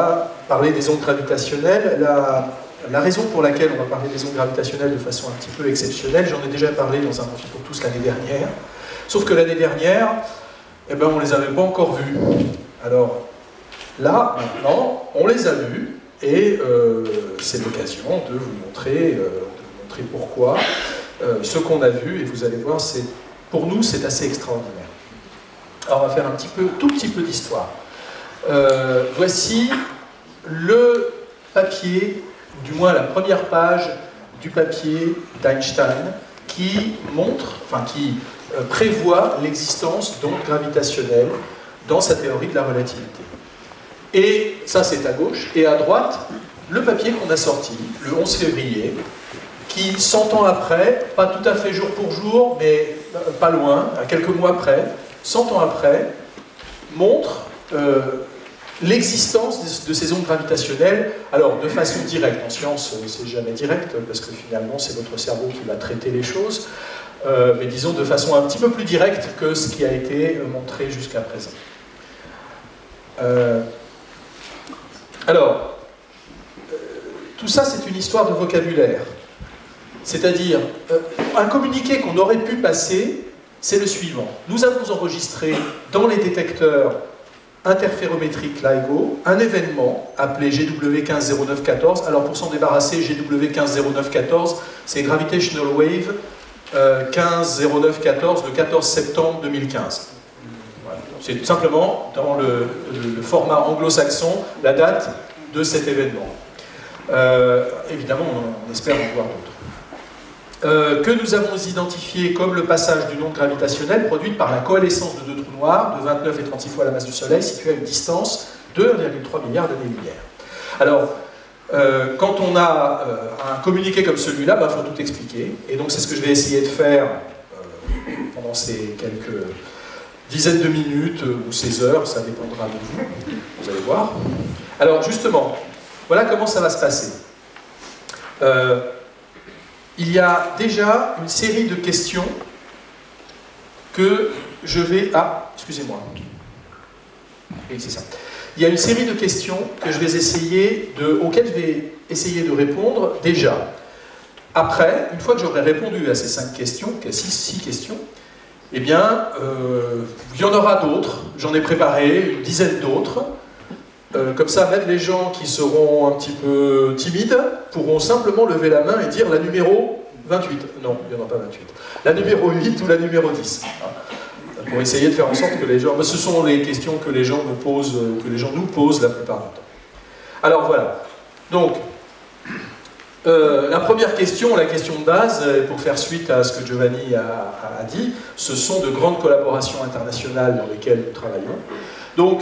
va parler des ondes gravitationnelles. La raison pour laquelle on va parler des ondes gravitationnelles de façon un petit peu exceptionnelle, j'en ai déjà parlé dans un Amphi pour tous l'année dernière, sauf que l'année dernière, eh ben, on ne les avait pas encore vues. Alors là, maintenant, on les a vues, et c'est l'occasion de vous montrer pourquoi ce qu'on a vu, et vous allez voir, pour nous, c'est assez extraordinaire. Alors on va faire tout petit peu d'histoire. Voici le papier, ou du moins la première page du papier d'Einstein qui prévoit l'existence d'ondes gravitationnelles dans sa théorie de la relativité. Et ça c'est à gauche, et à droite, le papier qu'on a sorti le 11 février, qui 100 ans après, pas tout à fait jour pour jour, mais pas loin, à quelques mois après, 100 ans après, montre l'existence de ces ondes gravitationnelles, alors de façon directe. En science, c'est jamais direct, parce que finalement, c'est notre cerveau qui va traiter les choses, mais disons de façon un petit peu plus directe que ce qui a été montré jusqu'à présent. Alors, tout ça, c'est une histoire de vocabulaire. C'est-à-dire, un communiqué qu'on aurait pu passer, c'est le suivant. Nous avons enregistré dans les détecteurs interférométriques LIGO un événement appelé GW150914. Alors pour s'en débarrasser, GW150914, c'est Gravitational Wave 150914 le 14 septembre 2015. Voilà. C'est simplement dans le format anglo-saxon la date de cet événement. Évidemment, on espère en voir d'autres. Que nous avons identifié comme le passage d'une onde gravitationnelle produite par la coalescence de deux trous noirs de 29 et 36 fois la masse du Soleil située à une distance de 1,3 milliard d'années-lumière. Alors, quand on a un communiqué comme celui-là, il faut tout expliquer. Et donc c'est ce que je vais essayer de faire pendant ces quelques dizaines de minutes ou ces heures, ça dépendra de vous, vous allez voir. Alors justement, voilà comment ça va se passer. Il y a déjà une série de questions que je vais... Ah, excusez-moi. Oui, c'est ça. Il y a une série de questions que je vais auxquelles je vais essayer de répondre déjà. Après, une fois que j'aurai répondu à ces 6 questions, eh bien, il y en aura d'autres. J'en ai préparé une dizaine d'autres. Comme ça, même les gens qui seront un petit peu timides pourront simplement lever la main et dire la numéro 28. Non, il n'y en a pas 28. La numéro 8 ou la numéro 10. Pour essayer de faire en sorte que les gens... Ce sont les questions que les gens nous posent la plupart du temps. Alors voilà. Donc, la première question, la question de base, pour faire suite à ce que Giovanni a dit, ce sont de grandes collaborations internationales dans lesquelles nous travaillons. Donc,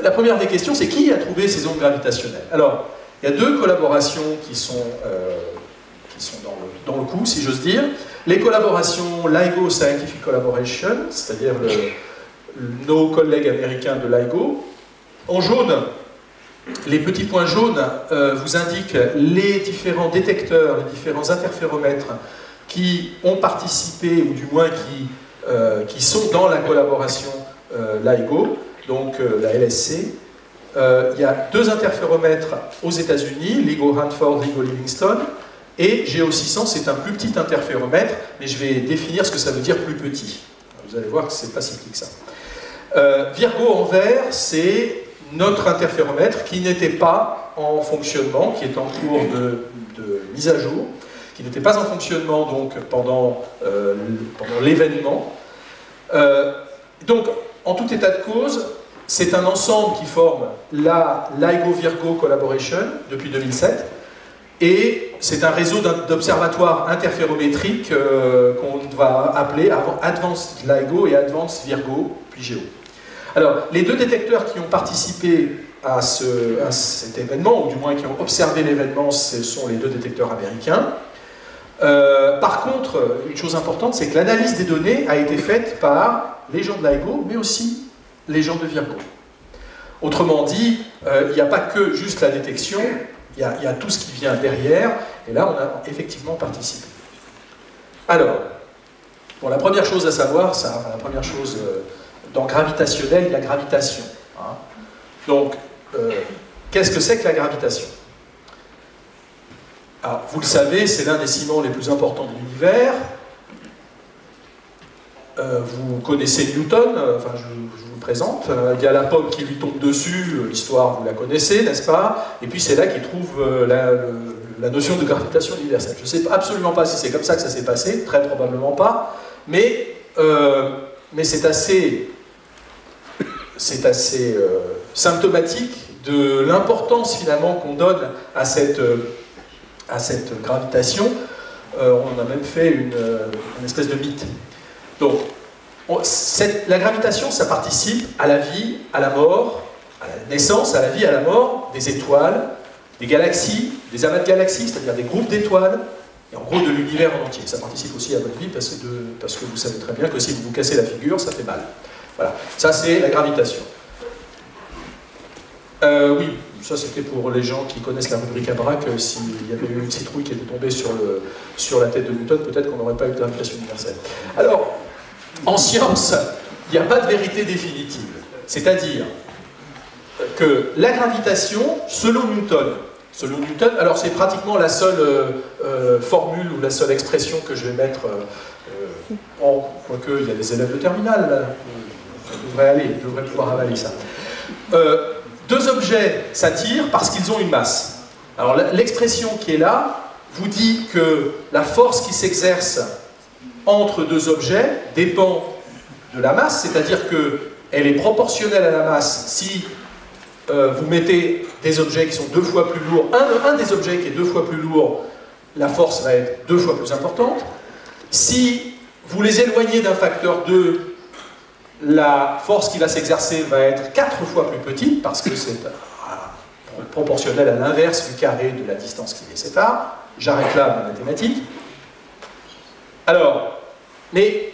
la première des questions, c'est qui a trouvé ces ondes gravitationnelles? Alors, il y a 2 collaborations qui sont dans le coup, si j'ose dire. Les collaborations LIGO Scientific Collaboration, c'est-à-dire nos collègues américains de LIGO. En jaune, les petits points jaunes vous indiquent les différents détecteurs, les différents interféromètres qui ont participé, ou du moins qui sont dans la collaboration LIGO. Donc la LSC. Il y a 2 interféromètres aux États-Unis, LIGO Hanford, LIGO Livingston, et GEO600, c'est un plus petit interféromètre, mais je vais définir ce que ça veut dire plus petit. Vous allez voir que c'est pas si petit que ça. Virgo en vert, c'est notre interféromètre qui n'était pas en fonctionnement, qui est en cours de mise à jour, qui n'était pas en fonctionnement donc pendant l'événement. Donc, en tout état de cause, c'est un ensemble qui forme la LIGO-Virgo Collaboration depuis 2007, et c'est un réseau d'observatoires interférométriques qu'on va appeler Advanced LIGO et Advanced Virgo, puis GEO. Alors, les 2 détecteurs qui ont participé à cet événement, ou du moins qui ont observé l'événement, ce sont les 2 détecteurs américains. Par contre, une chose importante, c'est que l'analyse des données a été faite par les gens de LIGO, mais aussi les gens de Virgo. Autrement dit, il n'y a pas que juste la détection, il y a tout ce qui vient derrière, et là on a effectivement participé. Alors, bon, la première chose à savoir, dans gravitationnel, il y a gravitation. Hein. Donc, qu'est-ce que c'est que la gravitation? Alors, vous le savez, c'est l'un des ciments les plus importants de l'univers. Vous connaissez Newton, enfin je vous le présente. Il y a la pomme qui lui tombe dessus, l'histoire vous la connaissez, n'est-ce pas? Et puis c'est là qu'il trouve la notion de gravitation universelle. Je ne sais absolument pas si c'est comme ça que ça s'est passé, très probablement pas, mais c'est assez symptomatique de l'importance finalement qu'on donne à cette gravitation. On a même fait une espèce de mythe. Donc, la gravitation, ça participe à la vie, à la mort, à la naissance, à la vie, à la mort des étoiles, des galaxies, des amas de galaxies, c'est-à-dire des groupes d'étoiles, et en gros de l'univers en entier. Ça participe aussi à votre vie parce que vous savez très bien que si vous vous cassez la figure, ça fait mal. Voilà, ça c'est la gravitation. Oui, ça c'était pour les gens qui connaissent la rubrique Abrac, s'il y avait eu une citrouille qui était tombée sur la tête de Newton, peut-être qu'on n'aurait pas eu de gravitation universelle. Alors, en science, il n'y a pas de vérité définitive. C'est-à-dire que la gravitation, selon Newton, alors c'est pratiquement la seule formule ou la seule expression que je vais mettre, quoique il y a des élèves de terminale, là, je devrais pouvoir avaler ça. Deux objets s'attirent parce qu'ils ont une masse. Alors l'expression qui est là vous dit que la force qui s'exerce entre deux objets dépend de la masse, c'est-à-dire qu'elle est proportionnelle à la masse. Si vous mettez des objets qui sont 2 fois plus lourds, un des objets qui est 2 fois plus lourd, la force va être 2 fois plus importante. Si vous les éloignez d'un facteur 2, la force qui va s'exercer va être 4 fois plus petite, parce que c'est proportionnel à l'inverse du carré de la distance qui les sépare. J'arrête là ma mathématique. Alors, mais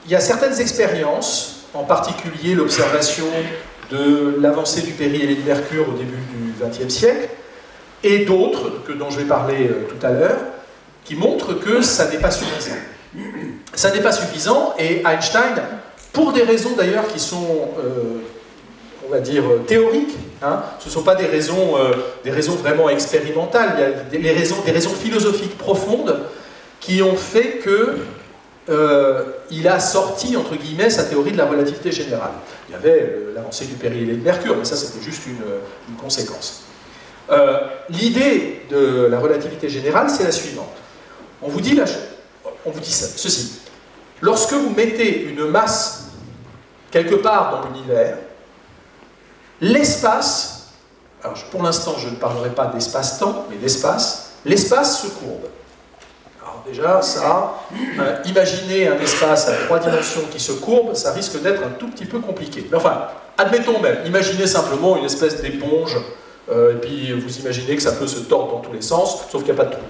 il y a certaines expériences, en particulier l'observation de l'avancée du péril et du mercure au début du XXe siècle, et d'autres, dont je vais parler tout à l'heure, qui montrent que ça n'est pas suffisant. Ça n'est pas suffisant, et Einstein, pour des raisons d'ailleurs qui sont, on va dire, théoriques, hein, ce ne sont pas des raisons vraiment expérimentales, il y a des raisons philosophiques profondes qui ont fait que il a sorti, entre guillemets, sa théorie de la relativité générale. Il y avait l'avancée du péril et de mercure, mais ça c'était juste une conséquence. L'idée de la relativité générale, c'est la suivante. On vous dit ceci. Lorsque vous mettez une masse quelque part dans l'univers, l'espace, alors pour l'instant je ne parlerai pas d'espace-temps, mais d'espace, l'espace se courbe. Alors déjà, ça, imaginer un espace à 3 dimensions qui se courbe, ça risque d'être un tout petit peu compliqué. Mais enfin, admettons même, imaginez simplement une espèce d'éponge, et puis vous imaginez que ça peut se tordre dans tous les sens, sauf qu'il n'y a pas de trou.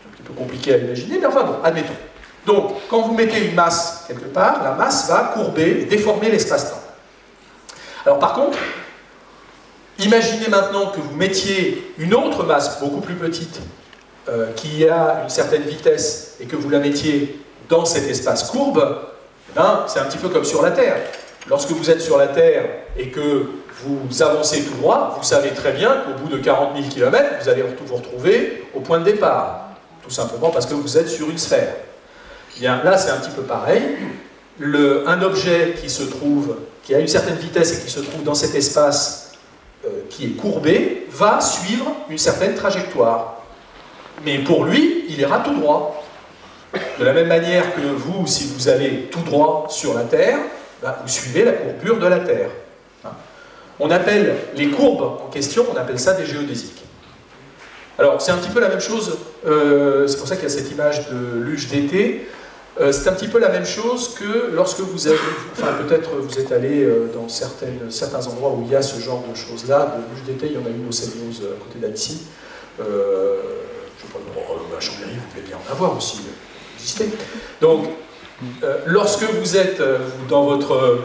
C'est un petit peu compliqué à imaginer, mais enfin bon, admettons. Donc, quand vous mettez une masse quelque part, la masse va courber et déformer l'espace-temps. Alors par contre, imaginez maintenant que vous mettiez une autre masse beaucoup plus petite qui a une certaine vitesse et que vous la mettiez dans cet espace courbe, ben, c'est un petit peu comme sur la Terre. Lorsque vous êtes sur la Terre et que vous avancez tout droit, vous savez très bien qu'au bout de 40 000 km, vous allez vous retrouver au point de départ. Tout simplement parce que vous êtes sur une sphère. Bien, là, c'est un petit peu pareil. Un objet qui a une certaine vitesse et qui se trouve dans cet espace qui est courbé, va suivre une certaine trajectoire. Mais pour lui, il ira tout droit. De la même manière que vous, si vous allez tout droit sur la Terre, ben, vous suivez la courbure de la Terre. On appelle les courbes en question, on appelle ça des géodésiques. Alors, c'est un petit peu la même chose, c'est pour ça qu'il y a cette image de luge d'été. C'est un petit peu la même chose que lorsque vous avez, enfin peut-être vous êtes allé dans certains endroits où il y a ce genre de choses-là, de luge d'été, il y en a une au Seine-Noz à côté d'Annecy. Je sais pas, à Chambéry, vous pouvez bien en avoir aussi, exister. Donc, lorsque vous êtes dans votre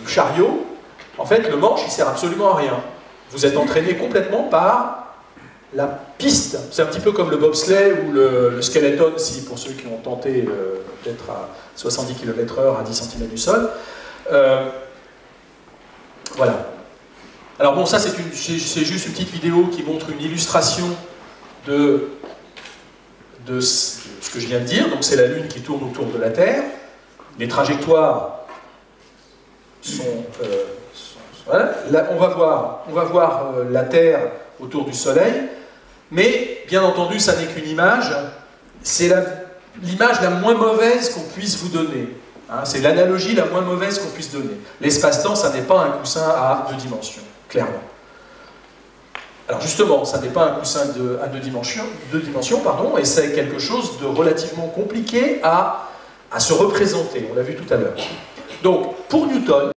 chariot, en fait, le manche, il sert absolument à rien. Vous êtes entraîné complètement par la piste. C'est un petit peu comme le bobsleigh ou le skeleton, si, pour ceux qui ont tenté d'être à 70 km/h à 10 cm du sol. Voilà. Alors bon, ça c'est juste une petite vidéo qui montre une illustration de ce que je viens de dire. Donc c'est la Lune qui tourne autour de la Terre. Les trajectoires sont... voilà. Là, on va voir la Terre autour du Soleil, mais bien entendu, ça n'est qu'une image. C'est l'image la moins mauvaise qu'on puisse vous donner. Hein, c'est l'analogie la moins mauvaise qu'on puisse donner. L'espace-temps, ça n'est pas un coussin à 2 dimensions, clairement. Alors justement, ça n'est pas un coussin à deux dimensions, et c'est quelque chose de relativement compliqué à se représenter, on l'a vu tout à l'heure. Donc, pour Newton,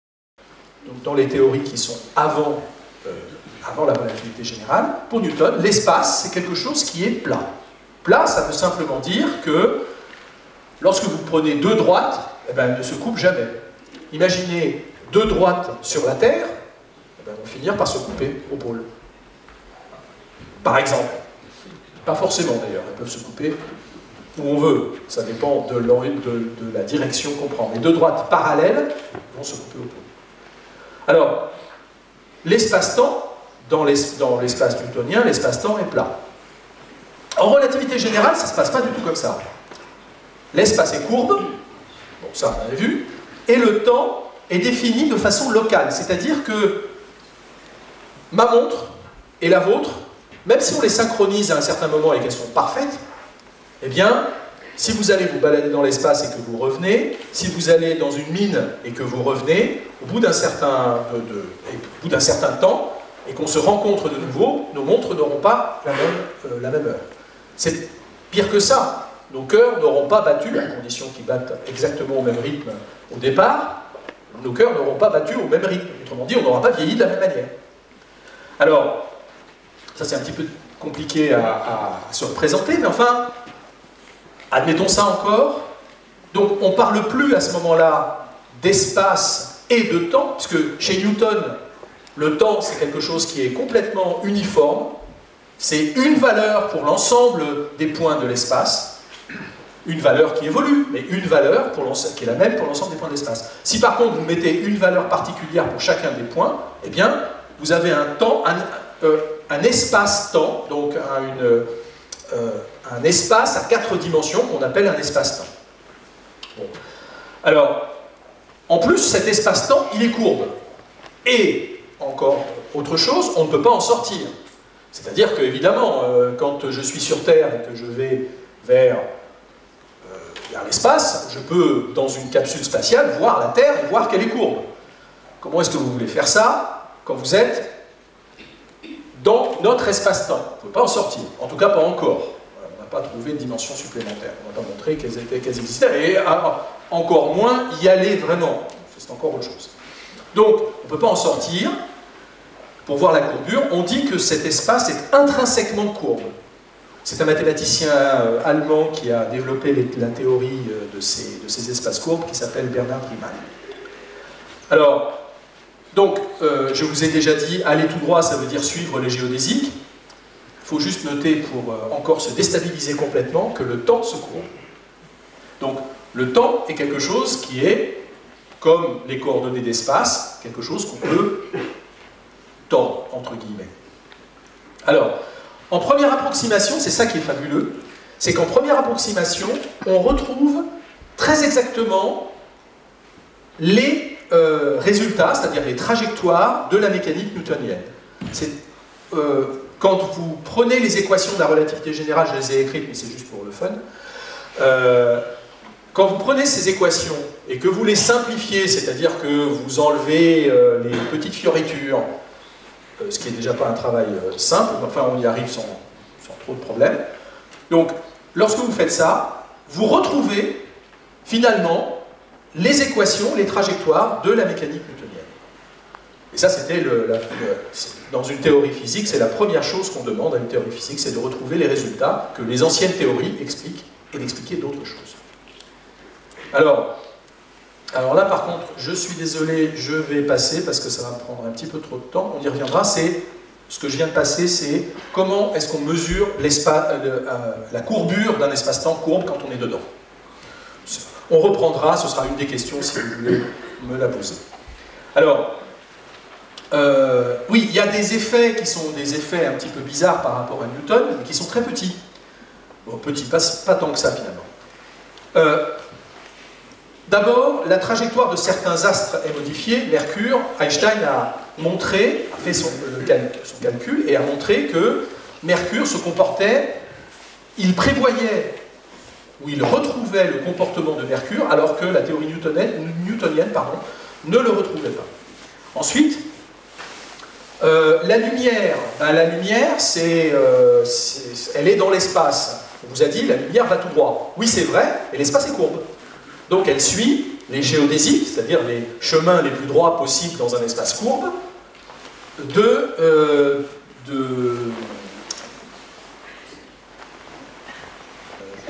donc dans les théories qui sont avant la relativité générale, pour Newton, l'espace, c'est quelque chose qui est plat. Plat, ça veut simplement dire que lorsque vous prenez 2 droites, eh ben, elles ne se coupent jamais. Imaginez 2 droites sur la Terre, eh ben, elles vont finir par se couper au pôle. Par exemple. Pas forcément d'ailleurs, elles peuvent se couper où on veut. Ça dépend de la direction qu'on prend. Les 2 droites parallèles vont se couper au pôle. Alors, l'espace-temps, dans l'espace newtonien, l'espace-temps est plat. En relativité générale, ça ne se passe pas du tout comme ça. L'espace est courbe, bon ça on avait vu, et le temps est défini de façon locale, c'est-à-dire que ma montre et la vôtre, même si on les synchronise à un certain moment et qu'elles sont parfaites, eh bien, si vous allez vous balader dans l'espace et que vous revenez, si vous allez dans une mine et que vous revenez, au bout d'un certain temps, et qu'on se rencontre de nouveau, nos montres n'auront pas la même heure. C'est pire que ça. Nos cœurs n'auront pas battu, à condition qu'ils battent exactement au même rythme au départ, nos cœurs n'auront pas battu au même rythme. Autrement dit, on n'aura pas vieilli de la même manière. Alors, ça c'est un petit peu compliqué à se représenter, mais enfin, admettons ça encore. Donc on ne parle plus à ce moment-là d'espace et de temps, puisque chez Newton, le temps c'est quelque chose qui est complètement uniforme. C'est une valeur pour l'ensemble des points de l'espace, une valeur qui évolue, mais une valeur qui est la même pour l'ensemble des points de l'espace. Si par contre vous mettez une valeur particulière pour chacun des points, eh bien vous avez un temps, un espace-temps, donc un espace à 4 dimensions qu'on appelle un espace-temps. Bon. Alors, en plus, cet espace-temps, il est courbe. Et, encore autre chose, on ne peut pas en sortir. C'est-à-dire que, évidemment, quand je suis sur Terre et que je vais vers l'espace, je peux, dans une capsule spatiale, voir la Terre et voir qu'elle est courbe. Comment est-ce que vous voulez faire ça quand vous êtes dans notre espace-temps? Vous ne pouvez pas en sortir, en tout cas pas encore. On n'a pas trouvé de dimension supplémentaire. On n'a pas montré qu'elles existaient, et encore moins y aller vraiment. C'est encore autre chose. Donc, on ne peut pas en sortir. Pour voir la courbure, on dit que cet espace est intrinsèquement courbe. C'est un mathématicien allemand qui a développé la théorie de ces espaces courbes qui s'appelle Bernhard Riemann. Alors, donc, je vous ai déjà dit, aller tout droit, ça veut dire suivre les géodésiques. Il faut juste noter, pour encore se déstabiliser complètement, que le temps se courbe. Donc, le temps est quelque chose qui est, comme les coordonnées d'espace, quelque chose qu'on peut tordre, entre guillemets. Alors, en première approximation, c'est ça qui est fabuleux, c'est qu'en première approximation, on retrouve très exactement les résultats, c'est-à-dire les trajectoires de la mécanique newtonienne. Quand vous prenez les équations de la relativité générale, je les ai écrites, mais c'est juste pour le fun, quand vous prenez ces équations et que vous les simplifiez, c'est-à-dire que vous enlevez les petites fioritures, ce qui n'est déjà pas un travail simple, mais enfin on y arrive sans trop de problèmes. Donc, lorsque vous faites ça, vous retrouvez finalement les équations, les trajectoires de la mécanique newtonienne. Et ça, c'était dans une théorie physique, c'est la première chose qu'on demande à une théorie physique, c'est de retrouver les résultats que les anciennes théories expliquent et d'expliquer d'autres choses. Alors là, par contre, je suis désolé, je vais passer parce que ça va me prendre un petit peu trop de temps. On y reviendra. Ce que je viens de passer, c'est comment est-ce qu'on mesure la courbure d'un espace-temps courbe quand on est dedans. On reprendra, ce sera une des questions si vous voulez me la poser. Alors, Oui, il y a des effets qui sont des effets un petit peu bizarres par rapport à Newton, mais qui sont très petits. Bon, petits, pas tant que ça finalement. D'abord, la trajectoire de certains astres est modifiée. Mercure, Einstein a fait son calcul et a montré que Mercure se comportait, il prévoyait, ou il retrouvait le comportement de Mercure, alors que la théorie newtonienne ne le retrouvait pas. Ensuite, la lumière, elle est dans l'espace. On vous a dit, la lumière va tout droit. Oui, c'est vrai, et l'espace est courbe. Donc elle suit les géodésiques, c'est-à-dire les chemins les plus droits possibles dans un espace courbe, elle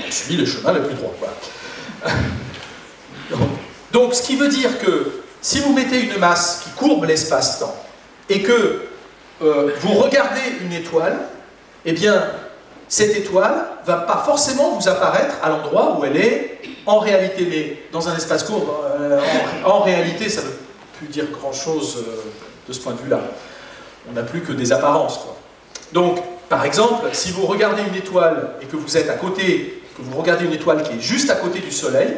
suit les chemins les plus droits. Voilà. Donc ce qui veut dire que si vous mettez une masse qui courbe l'espace-temps et que vous regardez une étoile, eh bien cette étoile ne va pas forcément vous apparaître à l'endroit où elle est en réalité, mais dans un espace courbe, en réalité, ça ne veut plus dire grand-chose de ce point de vue-là. On n'a plus que des apparences, quoi. Donc, par exemple, si vous regardez une étoile et que vous êtes à côté, que vous regardez une étoile qui est juste à côté du Soleil,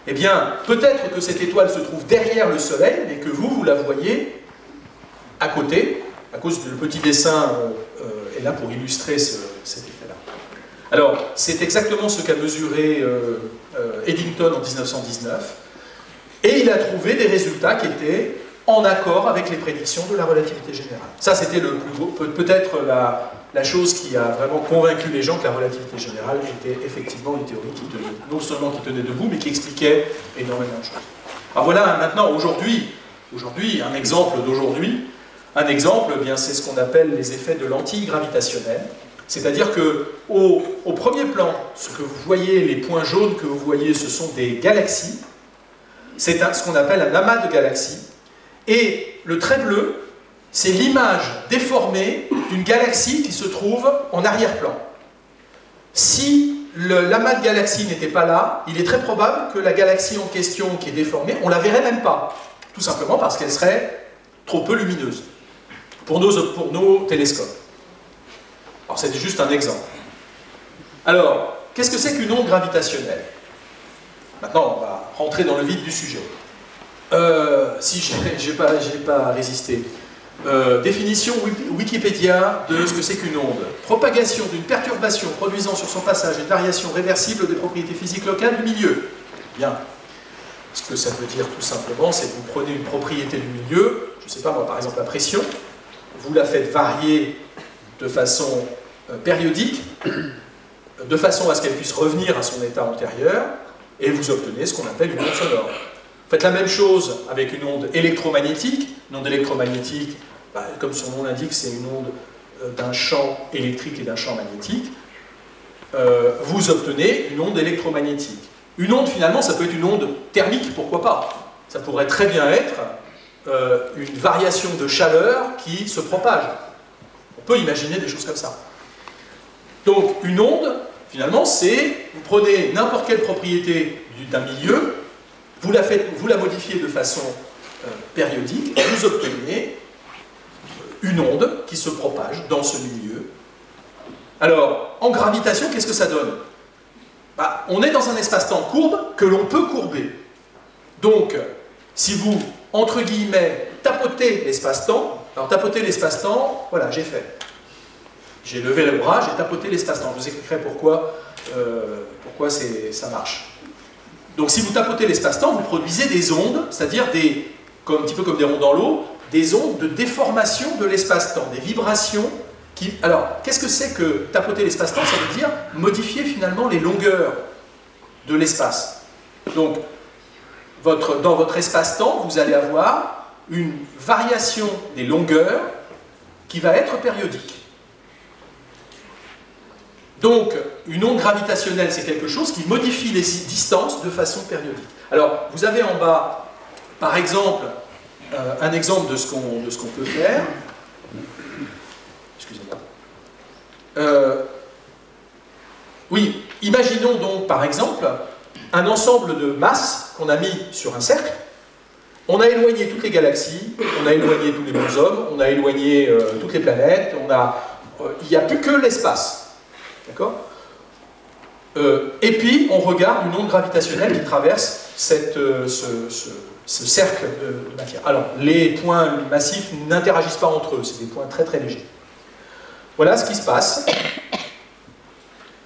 eh bien, peut-être que cette étoile se trouve derrière le Soleil, mais que vous la voyez à côté, à cause du petit dessin est là pour illustrer cet effet-là. Alors, c'est exactement ce qu'a mesuré Eddington en 1919, et il a trouvé des résultats qui étaient en accord avec les prédictions de la relativité générale. Ça, c'était le plus gros, peut-être la chose qui a vraiment convaincu les gens que la relativité générale était effectivement une théorie qui tenait, non seulement qui tenait debout, mais qui expliquait énormément de choses. Alors voilà, maintenant, aujourd'hui, un exemple d'aujourd'hui, un exemple, eh bien, c'est ce qu'on appelle les effets de lentille gravitationnelle. C'est-à-dire qu'au premier plan, ce que vous voyez, les points jaunes que vous voyez, ce sont des galaxies. C'est ce qu'on appelle un amas de galaxies. Et le trait bleu, c'est l'image déformée d'une galaxie qui se trouve en arrière-plan. Si l'amas de galaxies n'était pas là, il est très probable que la galaxie en question qui est déformée, on ne la verrait même pas. Tout simplement parce qu'elle serait trop peu lumineuse pour nos télescopes. Alors c'est juste un exemple. Alors, qu'est-ce que c'est qu'une onde gravitationnelle? Maintenant, on va rentrer dans le vif du sujet. Si j'ai pas résisté. Définition Wikipédia de ce que c'est qu'une onde. Propagation d'une perturbation produisant sur son passage une variation réversible des propriétés physiques locales du milieu. Bien. Ce que ça veut dire tout simplement, c'est que vous prenez une propriété du milieu, je ne sais pas moi, par exemple la pression, vous la faites varier de façon périodique, de façon à ce qu'elle puisse revenir à son état antérieur, et vous obtenez ce qu'on appelle une onde sonore. Faites la même chose avec une onde électromagnétique. Une onde électromagnétique, comme son nom l'indique, c'est une onde d'un champ électrique et d'un champ magnétique. Vous obtenez une onde électromagnétique. Une onde, finalement, ça peut être une onde thermique, pourquoi pas? Ça pourrait très bien être une variation de chaleur qui se propage. On peut imaginer des choses comme ça. Donc, une onde, finalement, c'est, vous prenez n'importe quelle propriété d'un milieu, vous la modifiez de façon périodique, et vous obtenez une onde qui se propage dans ce milieu. Alors, en gravitation, qu'est-ce que ça donne? On est dans un espace-temps courbe que l'on peut courber. Donc, si vous, entre guillemets, tapotez l'espace-temps, alors tapoter l'espace-temps, voilà, j'ai fait. J'ai levé le bras, j'ai tapoté l'espace-temps. Je vous expliquerai pourquoi ça marche. Donc si vous tapotez l'espace-temps, vous produisez des ondes, c'est-à-dire un petit peu comme des ronds dans l'eau, des ondes de déformation de l'espace-temps, des vibrations qui... Alors, qu'est-ce que c'est que tapoter l'espace-temps? Ça veut dire modifier finalement les longueurs de l'espace. Donc, dans votre espace-temps, vous allez avoir une variation des longueurs qui va être périodique. Donc, une onde gravitationnelle, c'est quelque chose qui modifie les distances de façon périodique. Alors, vous avez en bas, par exemple, un exemple de ce qu'on peut faire. Excusez-moi. Oui, imaginons donc, par exemple, un ensemble de masses qu'on a mis sur un cercle. On a éloigné toutes les galaxies, on a éloigné tous les bonshommes, on a éloigné toutes les planètes, il n'y a plus que l'espace. D'accord? Et puis, on regarde une onde gravitationnelle qui traverse ce cercle de matière. Alors, les points massifs n'interagissent pas entre eux, c'est des points très très légers. Voilà ce qui se passe.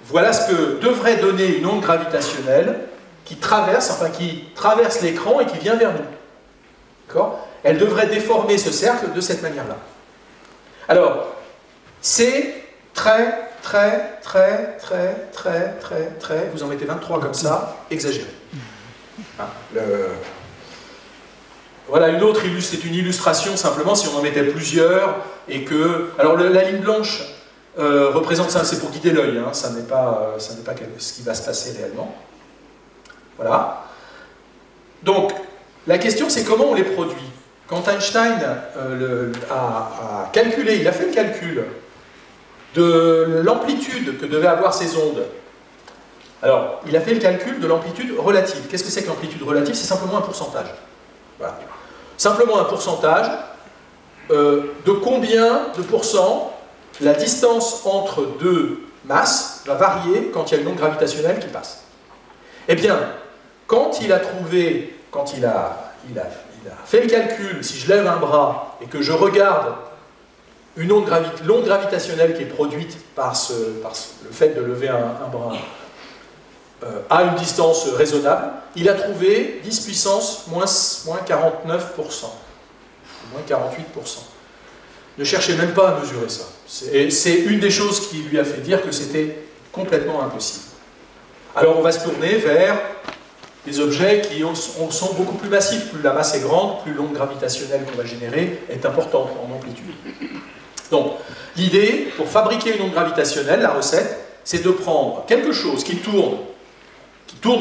Voilà ce que devrait donner une onde gravitationnelle qui traverse l'écran et qui vient vers nous. D'accord? Elle devrait déformer ce cercle de cette manière-là. Alors, c'est très, vous en mettez 23 comme ça, exagéré. Hein, Voilà une autre c'est une illustration simplement si on en mettait plusieurs et que... Alors la ligne blanche représente ça, c'est pour guider l'œil, hein, ça n'est pas ce qui va se passer réellement. Voilà. Donc, la question c'est comment on les produit. Quand Einstein a calculé, il a fait le calcul de l'amplitude que devaient avoir ces ondes. Alors, il a fait le calcul de l'amplitude relative. Qu'est-ce que c'est que l'amplitude relative? C'est simplement un pourcentage. Voilà. Simplement un pourcentage de combien de pourcents la distance entre deux masses va varier quand il y a une onde gravitationnelle qui passe. Eh bien, quand il a fait le calcul, si je lève un bras et que je regarde l'onde gravitationnelle qui est produite par le fait de lever un bras à une distance raisonnable, il a trouvé 10 puissance moins 49%, moins 48%. Ne cherchez même pas à mesurer ça. C'est une des choses qui lui a fait dire que c'était complètement impossible. Alors on va se tourner vers des objets qui sont beaucoup plus massifs. Plus la masse est grande, plus l'onde gravitationnelle qu'on va générer est importante en amplitude. Donc, l'idée, pour fabriquer une onde gravitationnelle, la recette, c'est de prendre quelque chose qui tourne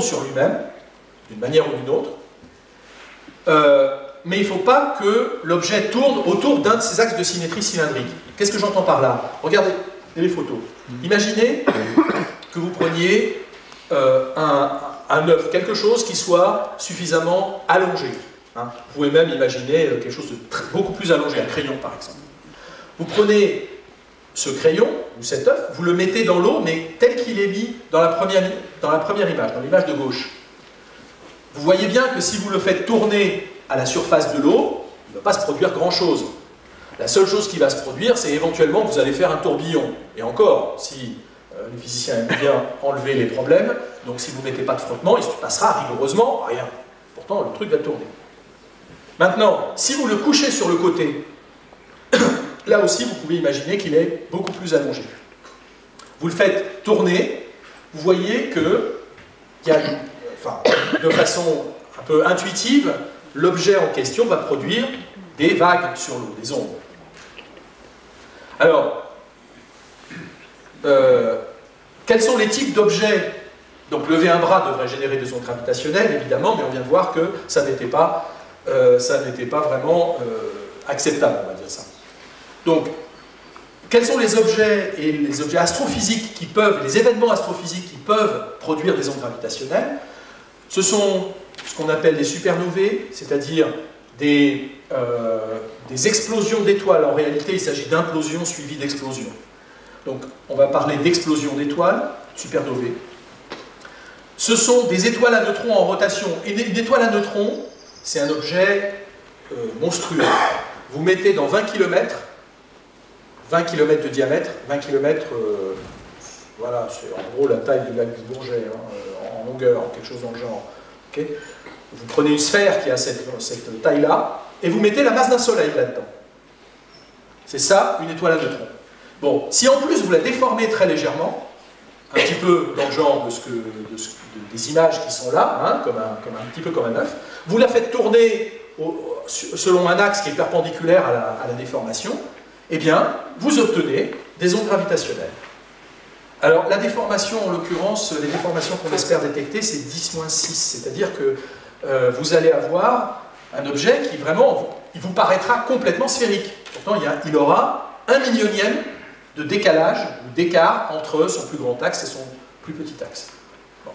sur lui-même, d'une manière ou d'une autre, mais il ne faut pas que l'objet tourne autour d'un de ces axes de symétrie cylindrique. Qu'est-ce que j'entends par là? Regardez les photos. Imaginez que vous preniez un œuf, quelque chose qui soit suffisamment allongé. Hein. Vous pouvez même imaginer quelque chose de beaucoup plus allongé, un crayon par exemple. Vous prenez ce crayon, ou cet œuf, vous le mettez dans l'eau, mais tel qu'il est mis dans la première image, dans l'image de gauche. Vous voyez bien que si vous le faites tourner à la surface de l'eau, il ne va pas se produire grand-chose. La seule chose qui va se produire, c'est éventuellement que vous allez faire un tourbillon. Et encore, si les physiciens aiment bien enlever les problèmes, donc si vous ne mettez pas de frottement, il se passera rigoureusement rien. Pourtant, le truc va tourner. Maintenant, si vous le couchez sur le côté, là aussi, vous pouvez imaginer qu'il est beaucoup plus allongé. Vous le faites tourner, vous voyez que, de façon un peu intuitive, l'objet en question va produire des vagues sur l'eau, des ondes. Alors, quels sont les types d'objets? Donc, lever un bras devrait générer des ondes gravitationnelles, évidemment, mais on vient de voir que ça n'était pas vraiment acceptable, on va dire ça. Donc, quels sont les objets et les objets astrophysiques les événements astrophysiques qui peuvent produire des ondes gravitationnelles? Ce sont ce qu'on appelle des supernovae, c'est-à-dire des explosions d'étoiles. En réalité, il s'agit d'implosions suivies d'explosions. Donc, on va parler d'explosions d'étoiles, supernovae. Ce sont des étoiles à neutrons en rotation. Et une étoile à neutrons, c'est un objet monstrueux. Vous mettez dans 20 km de diamètre, 20 km, voilà, c'est en gros la taille du lac du Bourget, hein, en longueur, quelque chose dans le genre. Okay, vous prenez une sphère qui a cette taille-là, et vous mettez la masse d'un soleil là-dedans. C'est ça, une étoile à neutrons. Bon, si en plus vous la déformez très légèrement, un petit peu dans le genre des images qui sont là, hein, un petit peu comme un œuf, vous la faites tourner selon un axe qui est perpendiculaire à la déformation, eh bien, vous obtenez des ondes gravitationnelles. Alors, la déformation, en l'occurrence, les déformations qu'on espère détecter, c'est 10-6, c'est-à-dire que vous allez avoir un objet qui, vraiment, il vous paraîtra complètement sphérique. Pourtant, il aura 1/1000e de décalage, ou d'écart, entre son plus grand axe et son plus petit axe. Bon.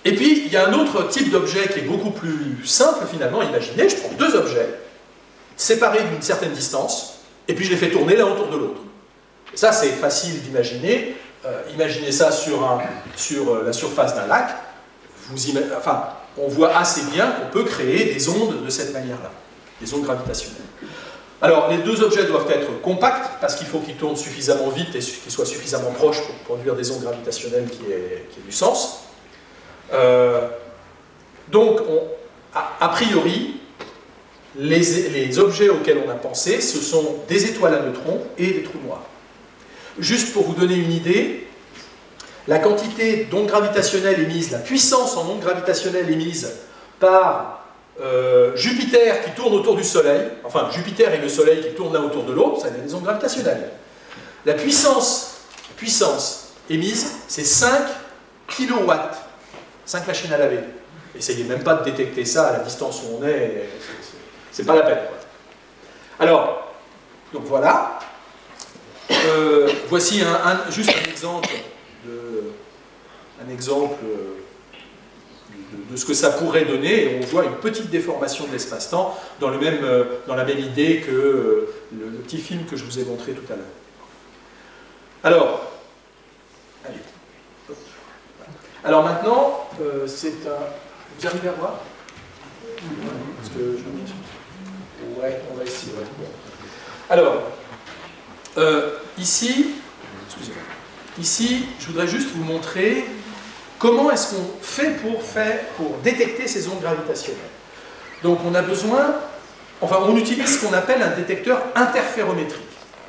Et puis, il y a un autre type d'objet qui est beaucoup plus simple, finalement, imaginez, je prends deux objets, séparés d'une certaine distance, et puis je les fais tourner l'un autour de l'autre. Ça, c'est facile d'imaginer. Imaginez ça sur la surface d'un lac. On voit assez bien qu'on peut créer des ondes de cette manière-là, des ondes gravitationnelles. Alors, les deux objets doivent être compacts, parce qu'il faut qu'ils tournent suffisamment vite et qu'ils soient suffisamment proches pour produire des ondes gravitationnelles qui aient du sens. Donc, a priori, les objets auxquels on a pensé, ce sont des étoiles à neutrons et des trous noirs. Juste pour vous donner une idée, la quantité d'ondes gravitationnelles émises, la puissance en ondes gravitationnelles émises par Jupiter qui tourne autour du Soleil, enfin Jupiter et le Soleil qui tournent l'un autour de l'autre, ça donne des ondes gravitationnelles. La puissance émise, c'est 5 kW, 5 machines à laver. Essayez même pas de détecter ça à la distance où on est, c'est pas la peine. Alors, donc voilà. Voici juste un exemple de ce que ça pourrait donner, et on voit une petite déformation de l'espace-temps dans la même idée que le petit film que je vous ai montré tout à l'heure. Alors, alors maintenant, c'est un... Vous arrivez à voir? Parce que ouais, on va essayer. Ouais. Alors, ici, je voudrais juste vous montrer comment est-ce qu'on fait pour détecter ces ondes gravitationnelles. Donc on a besoin, enfin on utilise ce qu'on appelle un détecteur interférométrique.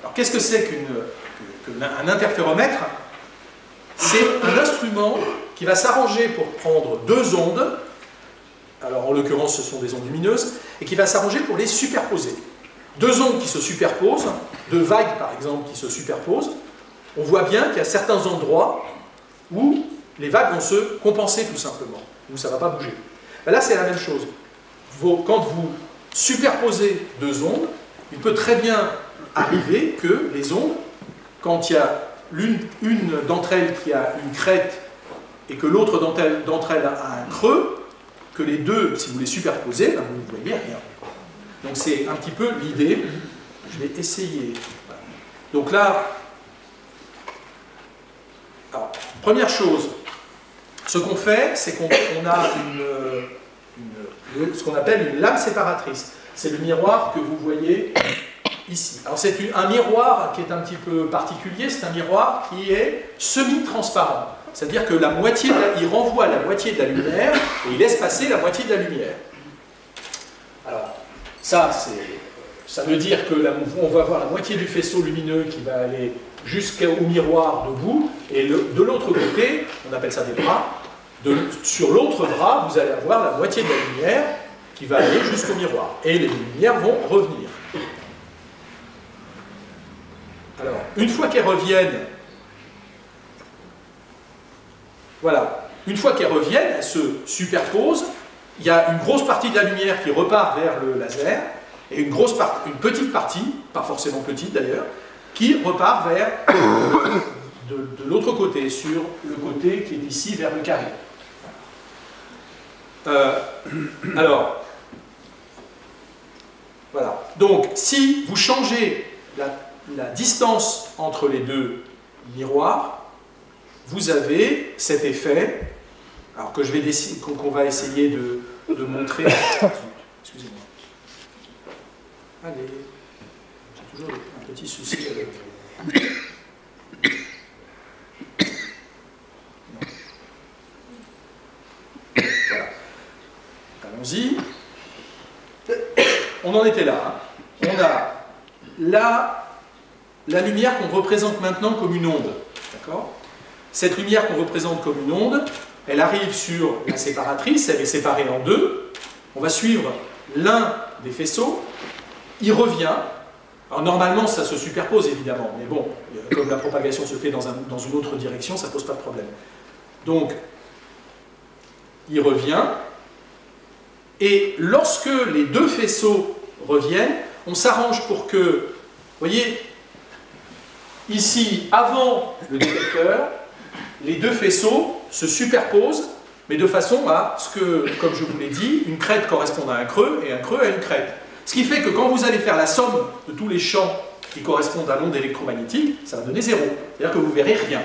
Alors qu'est-ce que c'est qu'un interféromètre? C'est un instrument qui va s'arranger pour prendre deux ondes, alors en l'occurrence ce sont des ondes lumineuses, et qui va s'arranger pour les superposer. Deux ondes qui se superposent, deux vagues par exemple qui se superposent, on voit bien qu'il y a certains endroits où les vagues vont se compenser tout simplement, où ça ne va pas bouger. Ben là c'est la même chose. Quand vous superposez deux ondes, il peut très bien arriver que les ondes, quand il y a une d'entre elles qui a une crête et que l'autre d'entre elles a un creux, que les deux, si vous les superposez, ben vous ne voyez rien. Donc c'est un petit peu l'idée. Je vais essayer. Voilà. Donc là, alors, première chose, ce qu'on fait, c'est qu'on a ce qu'on appelle une lame séparatrice. C'est le miroir que vous voyez ici. Alors c'est un miroir qui est un petit peu particulier, c'est un miroir qui est semi-transparent. C'est-à-dire que il renvoie la moitié de la lumière et il laisse passer la moitié de la lumière. Alors, ça veut dire que on va avoir la moitié du faisceau lumineux qui va aller jusqu'au miroir debout, et de l'autre côté, on appelle ça des bras, sur l'autre bras, vous allez avoir la moitié de la lumière qui va aller jusqu'au miroir. Et les lumières vont revenir. Alors, une fois qu'elles reviennent, voilà, une fois qu'elles reviennent, elles se superposent, il y a une grosse partie de la lumière qui repart vers le laser, et une petite partie, pas forcément petite d'ailleurs, qui repart vers de l'autre côté, sur le côté qui est ici vers le carré. Alors, voilà. Donc, si vous changez la distance entre les deux miroirs, vous avez cet effet, alors que qu'on va essayer de montrer. Excusez-moi. Allez, j'ai toujours un petit souci avec. Voilà. Allons-y. On en était là. Hein. On a la lumière qu'on représente maintenant comme une onde. D'accord ? Cette lumière qu'on représente comme une onde, elle arrive sur la séparatrice, elle est séparée en deux. On va suivre l'un des faisceaux, il revient. Alors normalement, ça se superpose évidemment, mais bon, comme la propagation se fait dans une autre direction, ça ne pose pas de problème. Donc, il revient, et lorsque les deux faisceaux reviennent, on s'arrange pour que, vous voyez, ici, avant le détecteur, les deux faisceaux se superposent mais de façon à ce que, comme je vous l'ai dit, une crête corresponde à un creux et un creux à une crête. Ce qui fait que quand vous allez faire la somme de tous les champs qui correspondent à l'onde électromagnétique, ça va donner 0. C'est-à-dire que vous ne verrez rien.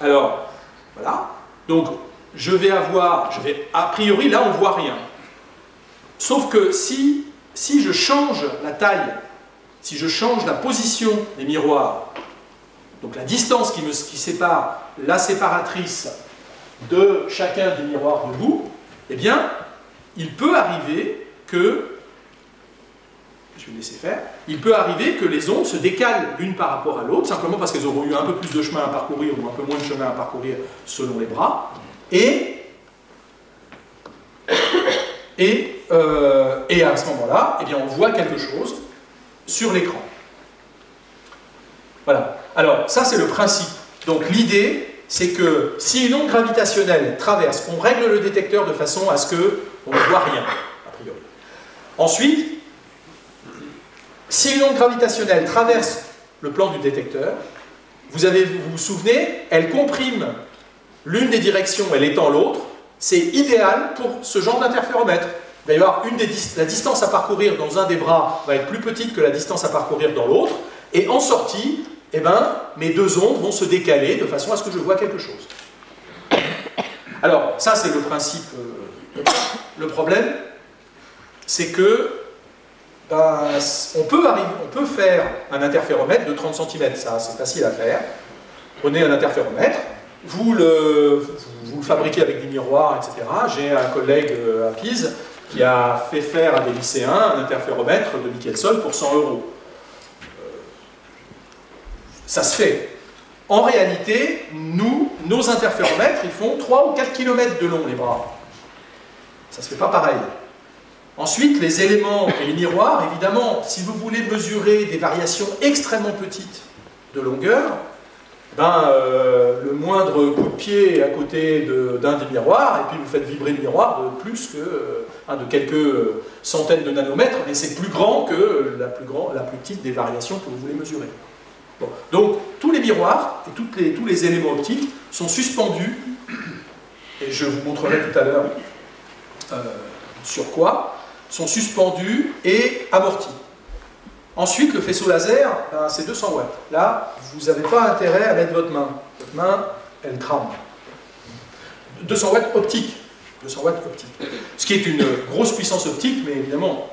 Alors, voilà. Donc, a priori, là, on ne voit rien. Sauf que si je change la taille, si je change la position des miroirs, donc la distance qui sépare la séparatrice de chacun des miroirs debout, eh bien, il peut arriver que, je vais laisser faire, il peut arriver que les ondes se décalent l'une par rapport à l'autre, simplement parce qu'elles auront eu un peu plus de chemin à parcourir ou un peu moins de chemin à parcourir selon les bras, et à ce moment-là, eh bien, on voit quelque chose sur l'écran. Voilà. Alors, ça c'est le principe. Donc l'idée, c'est que si une onde gravitationnelle traverse, on règle le détecteur de façon à ce qu'on ne voit rien, a priori. Ensuite, si une onde gravitationnelle traverse le plan du détecteur, vous vous souvenez, elle comprime l'une des directions, elle étend l'autre. C'est idéal pour ce genre d'interféromètre. Il va y avoir la distance à parcourir dans un des bras va être plus petite que la distance à parcourir dans l'autre, et en sortie, eh ben, mes deux ondes vont se décaler de façon à ce que je vois quelque chose. Alors, ça c'est le principe. Le problème, c'est que on peut faire un interféromètre de 30 cm, ça c'est facile à faire. Prenez un interféromètre, vous le fabriquez avec des miroirs, etc. J'ai un collègue à Pise qui a fait faire à des lycéens un interféromètre de Michelson pour 100 €. Ça se fait. En réalité, nos interféromètres, ils font 3 ou 4 km de long, les bras. Ça ne se fait pas pareil. Ensuite, les éléments et les miroirs, évidemment, si vous voulez mesurer des variations extrêmement petites de longueur, le moindre coup de pied à côté d'un des miroirs, et puis vous faites vibrer le miroir de plus que de quelques centaines de nanomètres, mais c'est plus grand que la plus petite des variations que vous voulez mesurer. Bon. Donc, tous les miroirs et tous les éléments optiques sont suspendus, et je vous montrerai tout à l'heure sur quoi, sont suspendus et amortis. Ensuite, le faisceau laser, c'est 200 watts. Là, vous n'avez pas intérêt à mettre votre main. Votre main, elle crame. 200 watts optique. 200 watts optique. Ce qui est une grosse puissance optique, mais évidemment,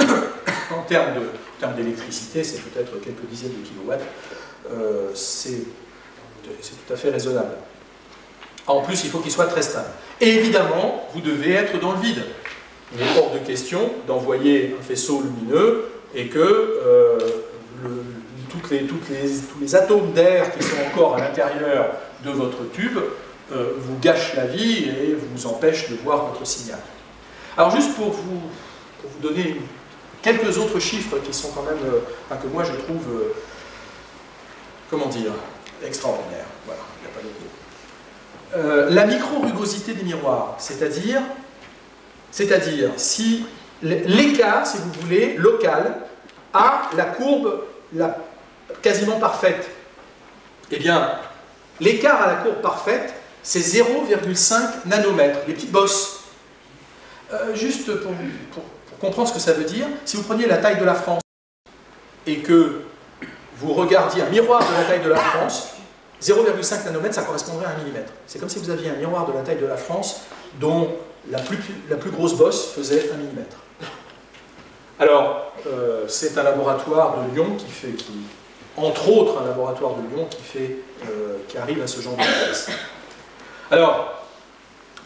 en termes d'électricité, c'est peut-être quelques dizaines de kilowatts. C'est tout à fait raisonnable. En plus, il faut qu'il soit très stable. Et évidemment, vous devez être dans le vide. Il est hors de question d'envoyer un faisceau lumineux et que tous les atomes d'air qui sont encore à l'intérieur de votre tube vous gâchent la vie et vous empêchent de voir votre signal. Alors juste pour vous donner quelques autres chiffres qui sont quand même, que moi je trouve, comment dire, extraordinaires. Voilà, il n'y a pas d'autre mot. La micro-rugosité des miroirs, c'est-à-dire si l'écart, si vous voulez, local, à la courbe quasiment parfaite. Eh bien, l'écart à la courbe parfaite, c'est 0,5 nanomètres, les petites bosses. Juste pour comprendre ce que ça veut dire, si vous preniez la taille de la France et que vous regardiez un miroir de la taille de la France, 0,5 nanomètres, ça correspondrait à 1 mm. C'est comme si vous aviez un miroir de la taille de la France dont la plus grosse bosse faisait 1 mm. Alors, c'est un laboratoire de Lyon entre autres un laboratoire de Lyon qui arrive à ce genre de vitesse. Alors,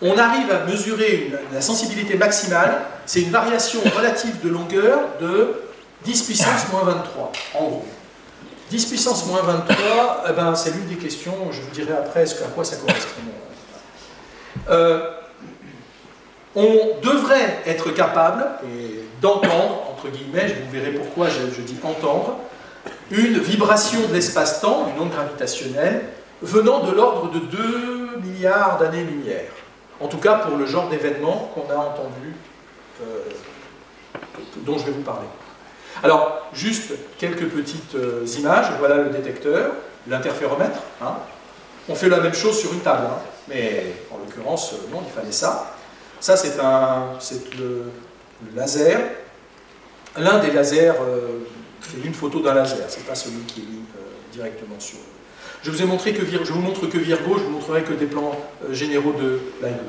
on arrive à mesurer la sensibilité maximale, c'est une variation relative de longueur de 10 puissance moins 23, en gros. 10 puissance moins 23, c'est l'une des questions, je vous dirai après à quoi ça correspond. On devrait être capable d'entendre, entre guillemets, vous verrez pourquoi je dis entendre, une vibration de l'espace-temps, une onde gravitationnelle, venant de l'ordre de 2 milliards d'années-lumière. En tout cas pour le genre d'événement qu'on a entendu, dont je vais vous parler. Alors, juste quelques petites images. Voilà le détecteur, l'interféromètre. On fait la même chose sur une table, hein. Mais en l'occurrence, non, il fallait ça. Ça, c'est le laser. L'un des lasers, c'est une photo d'un laser, c'est pas celui qui est mis directement sur. Je vous montre que Virgo, je vous montrerai que des plans généraux de LIGO.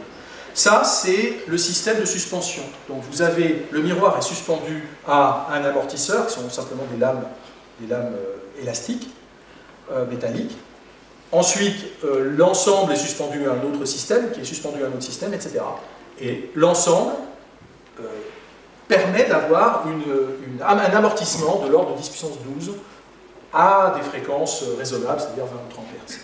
Ça, c'est le système de suspension. Donc vous avez, le miroir est suspendu à un amortisseur, qui sont simplement des lames élastiques, métalliques. Ensuite, l'ensemble est suspendu à un autre système, qui est suspendu à un autre système, etc. Et l'ensemble permet d'avoir un amortissement de l'ordre de 10 puissance 12 à des fréquences raisonnables, c'est-à-dire 20 ou 30 Hz.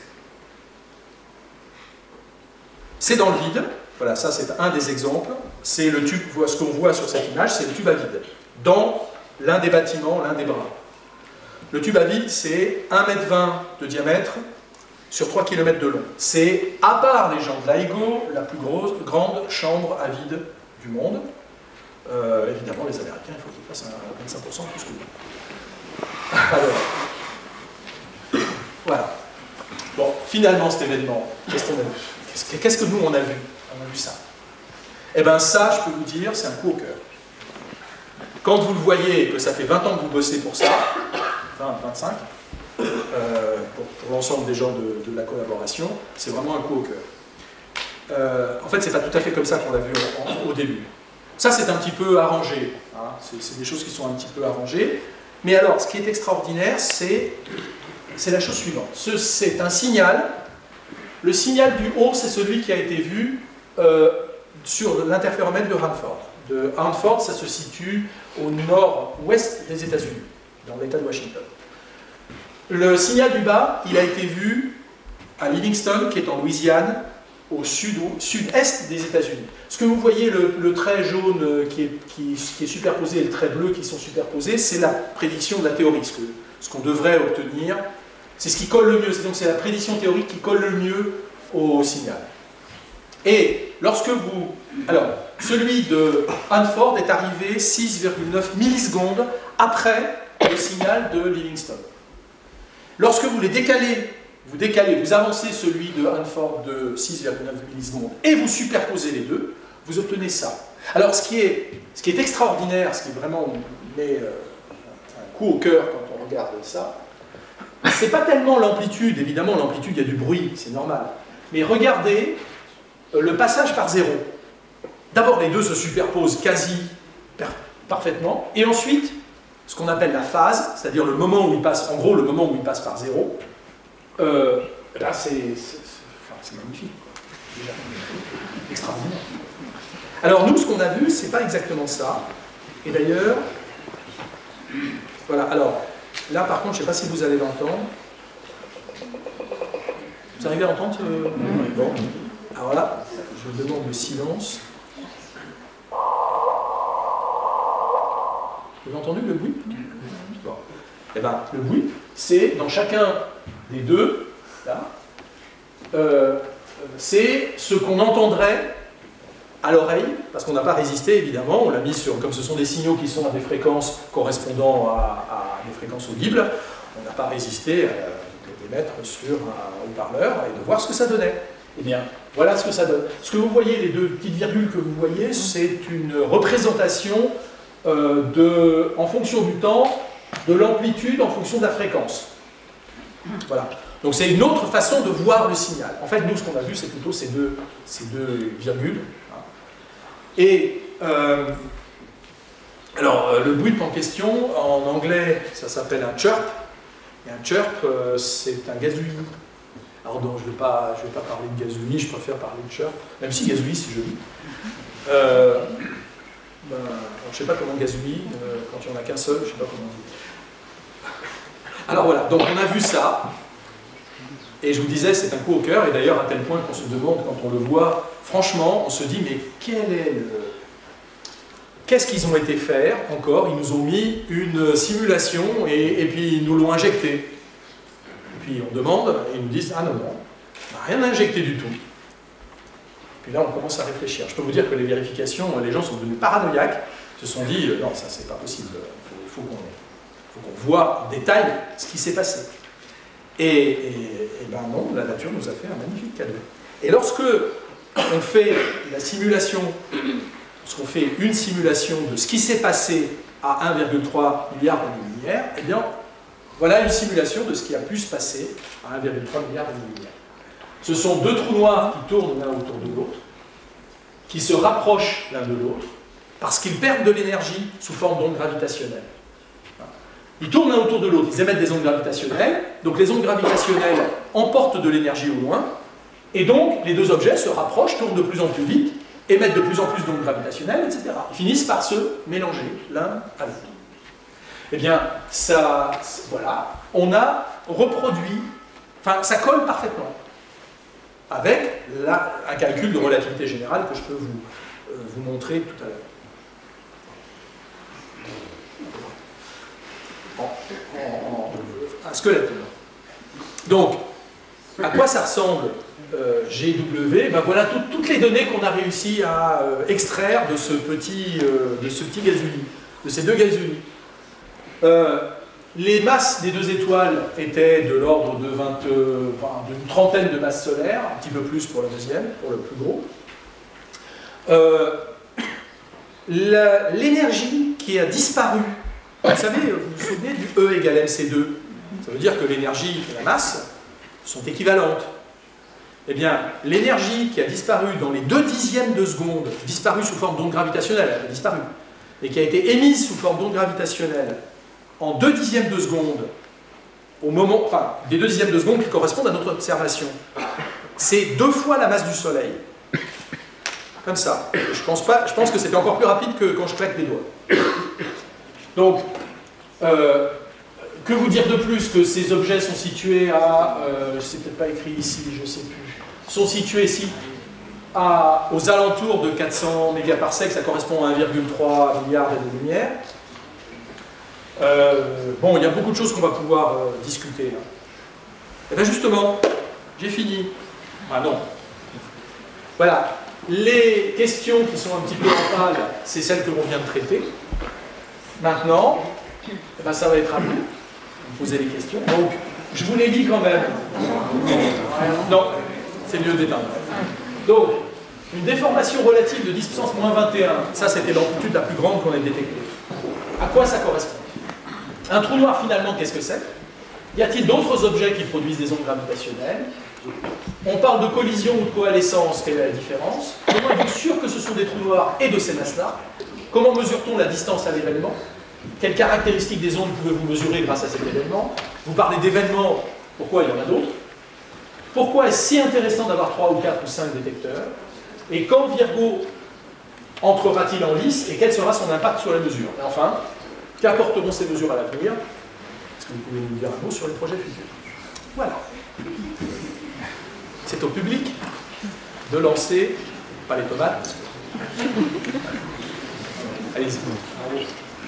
C'est dans le vide. Voilà, ça c'est un des exemples. C'est le tube, ce qu'on voit sur cette image, c'est le tube à vide, dans l'un des bâtiments, l'un des bras. Le tube à vide, c'est 1,20 m de diamètre sur 3 km de long. C'est, à part les gens de LIGO, la plus grande chambre à vide du monde. Évidemment, les Américains, il faut qu'ils fassent un 25% plus que nous. Alors, voilà. Bon, finalement, cet événement, qu'est-ce qu'on a vu? Qu'est-ce que nous, on a vu? On a vu ça. Eh bien, ça, je peux vous dire, c'est un coup au cœur. Quand vous le voyez et que ça fait 20 ans que vous bossez pour ça, 20, 25, pour l'ensemble des gens de la collaboration, c'est vraiment un coup au cœur. En fait, c'est pas tout à fait comme ça qu'on l'a vu au début. Ça, c'est un petit peu arrangé. Hein. C'est des choses qui sont un petit peu arrangées. Mais alors, ce qui est extraordinaire, c'est la chose suivante. C'est un signal. Le signal du haut, c'est celui qui a été vu sur l'interféromètre de Hanford. De Hanford, ça se situe au nord-ouest des États-Unis, dans l'État de Washington. Le signal du bas, il a été vu à Livingston, qui est en Louisiane, au sud-est des États-Unis. Ce que vous voyez, le trait jaune qui est superposé et le trait bleu qui sont superposés, c'est la prédiction de la théorie, ce qu'on devrait obtenir. C'est ce qui colle le mieux, donc c'est la prédiction théorique qui colle le mieux au signal. Et lorsque vous... Alors, celui de Hanford est arrivé 6,9 millisecondes après le signal de Livingston. Lorsque vous les décalez, vous avancez celui de Hanford de 6,9 millisecondes et vous superposez les deux, vous obtenez ça. Alors, ce qui est extraordinaire, ce qui vraiment met un coup au cœur quand on regarde ça, c'est pas tellement l'amplitude, évidemment l'amplitude, il y a du bruit, c'est normal, mais regardez le passage par zéro. D'abord, les deux se superposent quasi parfaitement, et ensuite, ce qu'on appelle la phase, c'est-à-dire le moment où il passe, en gros, le moment où il passe par zéro, là, c'est magnifique, déjà. Extraordinaire. Alors, nous, ce qu'on a vu, c'est pas exactement ça, et d'ailleurs, voilà, alors, là, par contre, je ne sais pas si vous allez l'entendre. Vous arrivez à entendre Bon. Alors là, je vous demande le silence. Vous avez entendu le bruit? Bon. Eh bien, le bruit, c'est dans chacun des deux, là, c'est ce qu'on entendrait à l'oreille, parce qu'on n'a pas résisté, évidemment, on l'a mis sur, comme ce sont des signaux qui sont à des fréquences correspondant à des fréquences audibles, on n'a pas résisté à les mettre sur un haut-parleur et de voir ce que ça donnait. Eh bien, voilà ce que ça donne. Ce que vous voyez, les deux petites virgules que vous voyez, c'est une représentation en fonction du temps, de l'amplitude en fonction de la fréquence. Voilà. Donc c'est une autre façon de voir le signal. En fait, nous, ce qu'on a vu, c'est plutôt ces deux virgules. Et alors, le bruit en question, en anglais, ça s'appelle un chirp. Et un chirp, c'est un gazouillis. Alors non, je ne vais pas parler de gazouillis, je préfère parler de chirp, même si gazouillis, c'est joli. Je ne sais pas comment gazouillis, quand il n'y en a qu'un seul, je ne sais pas comment on dit. Alors voilà, donc on a vu ça. Et je vous disais, c'est un coup au cœur, et d'ailleurs à tel point qu'on se demande, quand on le voit, franchement, on se dit, mais qu'est-ce qu'ils ont été faire encore? Ils nous ont mis une simulation, et puis ils nous l'ont injecté. Et puis on demande, et ils nous disent, ah non, non, on n'a rien injecté du tout. Puis là, on commence à réfléchir. Je peux vous dire que les vérifications, les gens sont devenus paranoïaques, se sont dit, non, ça c'est pas possible, il faut qu'on voit en détail ce qui s'est passé. Et ben non, la nature nous a fait un magnifique cadeau. Et lorsque on fait la simulation, lorsqu'on fait une simulation de ce qui s'est passé à 1,3 milliard d'années-lumière, eh bien, voilà une simulation de ce qui a pu se passer à 1,3 milliard d'années-lumière. Ce sont deux trous noirs qui tournent l'un autour de l'autre, qui se rapprochent l'un de l'autre, parce qu'ils perdent de l'énergie sous forme d'ondes gravitationnelles. Ils tournent l'un autour de l'autre, ils émettent des ondes gravitationnelles, donc les ondes gravitationnelles emportent de l'énergie au loin, et donc les deux objets se rapprochent, tournent de plus en plus vite, émettent de plus en plus d'ondes gravitationnelles, etc. Ils finissent par se mélanger l'un à l'autre. Eh bien, ça, voilà, on a reproduit, enfin, ça colle parfaitement avec un calcul de relativité générale que je peux vous montrer tout à l'heure. Un squelette. Donc, à quoi ça ressemble GW? Ben voilà toutes les données qu'on a réussi à extraire de ce petit gazouillis, de ces deux gazouillis. Les masses des deux étoiles étaient de l'ordre d'une trentaine de masses solaires, un petit peu plus pour la deuxième, pour le plus gros. L'énergie qui a disparu, vous savez, vous vous souvenez du E égale mc2, ça veut dire que l'énergie et la masse sont équivalentes. Eh bien, l'énergie qui a disparu dans les 2/10 de seconde, disparue sous forme d'onde gravitationnelle, elle a disparu, et qui a été émise sous forme d'onde gravitationnelle en 2/10 de seconde, au moment, enfin, des 2/10 de seconde qui correspondent à notre observation, c'est 2 fois la masse du Soleil. Comme ça. Je pense que c'était encore plus rapide que quand je claque les doigts. Donc, que vous dire de plus que ces objets sont situés à, c'est peut-être pas écrit ici, je ne sais plus, sont situés ici aux alentours de 400 mégaparsecs, ça correspond à 1,3 milliard d'années-lumière. Bon, il y a beaucoup de choses qu'on va pouvoir discuter. Et bien justement, j'ai fini. Ah non. Voilà. Les questions qui sont un petit peu en pâle, c'est celles que l'on vient de traiter. Maintenant, eh ben, ça va être à vous de poser les questions. Donc, je vous les lis quand même. Non, c'est mieux d'éteindre. Donc, une déformation relative de 10 puissance moins 21, ça c'était l'amplitude la plus grande qu'on ait détectée. À quoi ça correspond? Un trou noir, finalement, qu'est-ce que c'est? Y a-t-il d'autres objets qui produisent des ondes gravitationnelles? On parle de collision ou de coalescence, quelle est la différence? Comment êtes-vous sûr que ce sont des trous noirs et de ces masses-là? Comment mesure-t-on la distance à l'événement? Quelles caractéristiques des ondes pouvez-vous mesurer grâce à cet événement? Vous parlez d'événements, pourquoi il y en a d'autres? Pourquoi est-ce si intéressant d'avoir 3 ou 4 ou 5 détecteurs? Et quand Virgo entrera-t-il en lice et quel sera son impact sur la mesure? Et enfin, qu'apporteront ces mesures à l'avenir? Est-ce que vous pouvez nous dire un mot sur les projets futurs? Voilà. C'est au public de lancer, pas les tomates. Allez-y.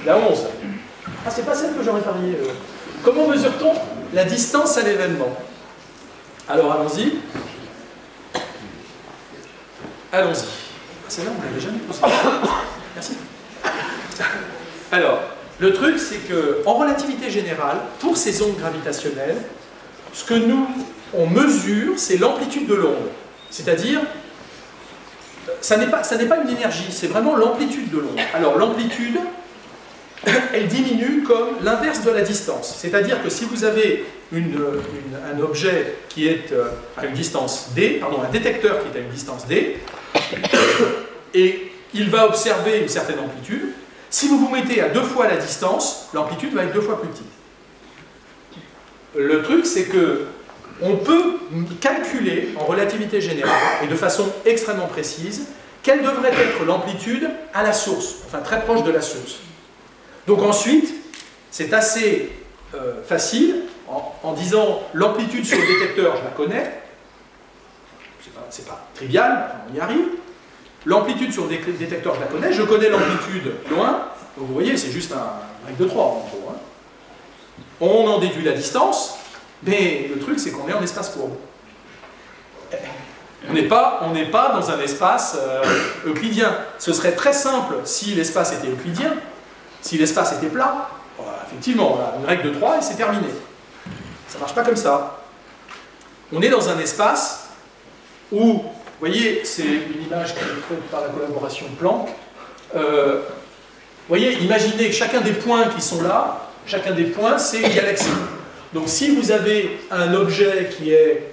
La 11. Ah, c'est pas celle que j'aurais parié. Comment mesure-t-on la distance à l'événement? Alors, allons-y. Allons-y. Celle-là, on ne l'avait jamais posée. Merci. Alors, le truc, c'est qu'en relativité générale, pour ces ondes gravitationnelles, ce que nous, on mesure, c'est l'amplitude de l'onde. C'est-à-dire, ça n'est pas une énergie, c'est vraiment l'amplitude de l'onde. Alors, l'amplitude, elle diminue comme l'inverse de la distance. C'est-à-dire que si vous avez un objet qui est à une distance d, pardon, un détecteur qui est à une distance d, et il va observer une certaine amplitude, si vous vous mettez à 2 fois la distance, l'amplitude va être 2 fois plus petite. Le truc, c'est que on peut calculer en relativité générale, et de façon extrêmement précise, quelle devrait être l'amplitude à la source, enfin très proche de la source. Donc ensuite, c'est assez facile, en disant l'amplitude sur le détecteur, je la connais, c'est pas trivial, on y arrive. L'amplitude sur le détecteur, je la connais, je connais l'amplitude loin, donc vous voyez, c'est juste un règle de 3 en gros. Hein. On en déduit la distance, mais le truc, c'est qu'on est en espace courbe. On n'est pas dans un espace euclidien. Ce serait très simple si l'espace était euclidien, si l'espace était plat. Effectivement, on a une règle de 3 et c'est terminé. Ça ne marche pas comme ça. on est dans un espace où, vous voyez, c'est une image qui est faite par la collaboration Planck. Vous voyez, imaginez que chacun des points qui sont là, chacun des points, c'est une galaxie. Donc si vous avez un objet qui est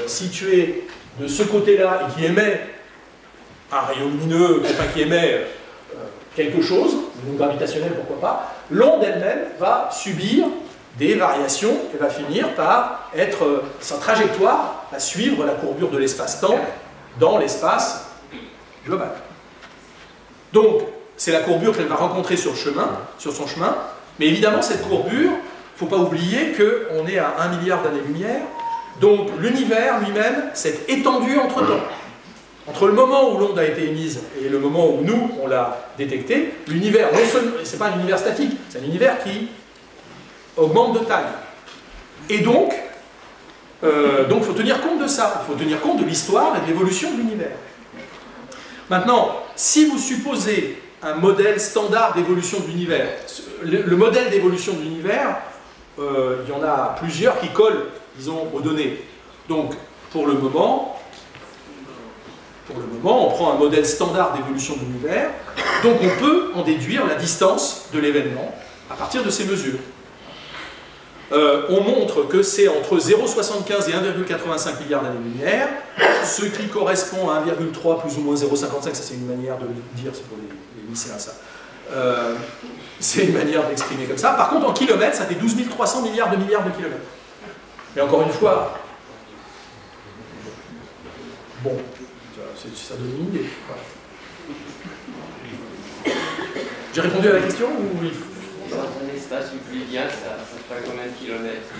situé de ce côté-là et qui émet un rayon lumineux, enfin qui émet quelque chose, une onde gravitationnelle, pourquoi pas, l'onde elle-même va subir des variations et va finir par être, sa trajectoire à suivre la courbure de l'espace-temps dans l'espace global. Donc, c'est la courbure qu'elle va rencontrer sur son chemin, mais évidemment, cette courbure, il ne faut pas oublier qu'on est à 1 milliard d'années-lumière, donc l'univers lui-même s'est étendu entre-temps. Entre le moment où l'onde a été émise et le moment où nous, on l'a détecté, l'univers, non seulement, c'est pas un univers statique, c'est un univers qui augmente de taille. Et donc, il faut tenir compte de ça, il faut tenir compte de l'histoire et de l'évolution de l'univers. Maintenant, si vous supposez un modèle standard d'évolution de l'univers, le modèle d'évolution de l'univers, il y en a plusieurs qui collent, disons, aux données. Donc, pour le moment, on prend un modèle standard d'évolution de l'univers, donc on peut en déduire la distance de l'événement à partir de ces mesures. On montre que c'est entre 0,75 et 1,85 milliards d'années-lumière, ce qui correspond à 1,3 plus ou moins 0,55, ça c'est une manière de le dire, c'est pour les lycéens ça. C'est une manière d'exprimer comme ça. Par contre, en kilomètres, ça fait 12 300 milliards de kilomètres. Mais encore une fois, bon, ça donne une idée. Voilà. J'ai répondu à la question ou il faut... Dans un espace euclidien, ça fait combien de kilomètres?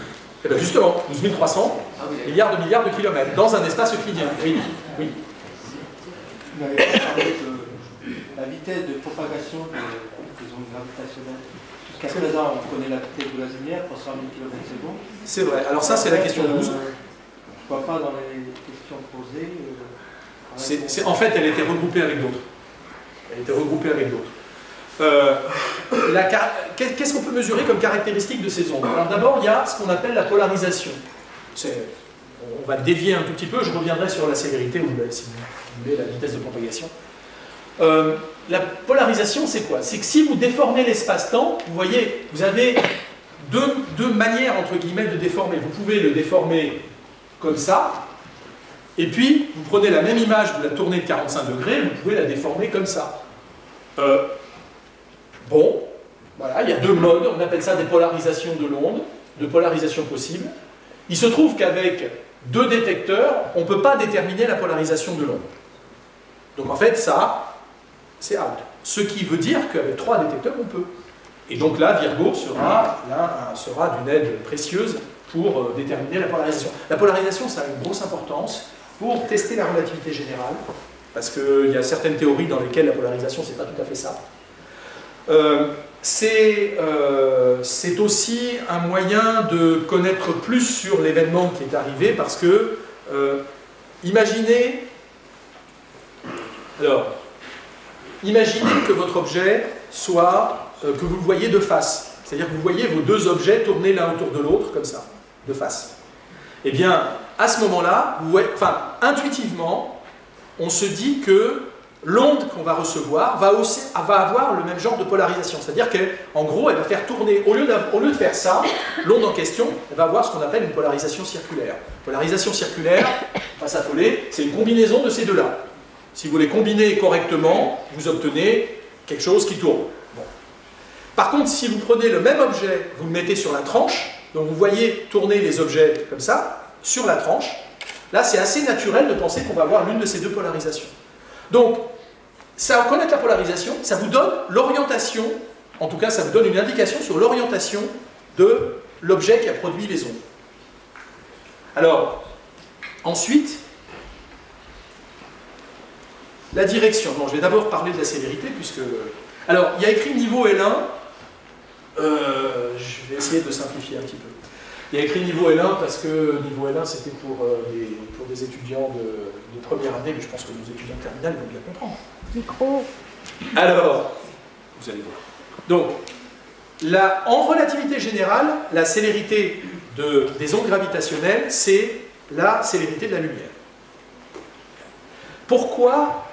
Eh bien justement, 12 300 milliards de kilomètres, dans un espace euclidien. Oui. Oui. Vous avez parlé de la vitesse de propagation des ondes gravitationnelles. Jusqu'à présent, on connaît la vitesse de la lumière, 300 000 km/s. C'est vrai. Alors ça, c'est la question 12. Je ne vois pas dans les questions posées. En fait, elle était regroupée avec d'autres. Qu'est-ce qu'on peut mesurer comme caractéristique de ces ondes? Alors d'abord, il y a ce qu'on appelle la polarisation. On va dévier un tout petit peu, je reviendrai sur la célérité, ou si vous voulez, la vitesse de propagation. La polarisation, c'est quoi? C'est que si vous déformez l'espace-temps, vous voyez, vous avez deux manières, entre guillemets, de déformer. Vous pouvez le déformer comme ça, et puis vous prenez la même image, vous la tournez de 45 degrés, vous pouvez la déformer comme ça. Bon, voilà, il y a deux modes, on appelle ça des polarisations de l'onde, deux polarisations possibles. Il se trouve qu'avec deux détecteurs, on ne peut pas déterminer la polarisation de l'onde. Donc en fait, ça, c'est out. Ce qui veut dire qu'avec trois détecteurs, on peut. Et donc là, Virgo sera d'une aide précieuse pour déterminer la polarisation. La polarisation, ça a une grosse importance pour tester la relativité générale, parce qu'il y a certaines théories dans lesquelles la polarisation, c'est pas tout à fait ça. C'est aussi un moyen de connaître plus sur l'événement qui est arrivé, parce que, imaginez que votre objet soit, que vous le voyez de face, c'est-à-dire que vous voyez vos deux objets tourner l'un autour de l'autre, comme ça, de face. Eh bien, à ce moment-là, intuitivement, on se dit que l'onde qu'on va recevoir va avoir le même genre de polarisation. C'est-à-dire qu'en gros, elle va faire tourner, au lieu de faire ça, l'onde en question, elle va avoir ce qu'on appelle une polarisation circulaire. Polarisation circulaire, pas s'affoler, c'est une combinaison de ces deux-là. Si vous les combinez correctement, vous obtenez quelque chose qui tourne. Bon. Par contre, si vous prenez le même objet, vous le mettez sur la tranche, donc vous voyez tourner les objets comme ça, sur la tranche, là c'est assez naturel de penser qu'on va avoir l'une de ces deux polarisations. Donc, connaître la polarisation, ça vous donne l'orientation, en tout cas ça vous donne une indication sur l'orientation de l'objet qui a produit les ondes. Alors, ensuite, la direction. Bon, je vais d'abord parler de la célérité, puisque... Alors, il y a écrit niveau L1, je vais essayer de simplifier un petit peu. Il y a écrit niveau L1 parce que niveau L1 c'était pour des étudiants de première année, mais je pense que nos étudiants de terminale vont bien comprendre. Micro. Alors, vous allez voir. Donc, en relativité générale, la célérité des ondes gravitationnelles, c'est la célérité de la lumière. Pourquoi?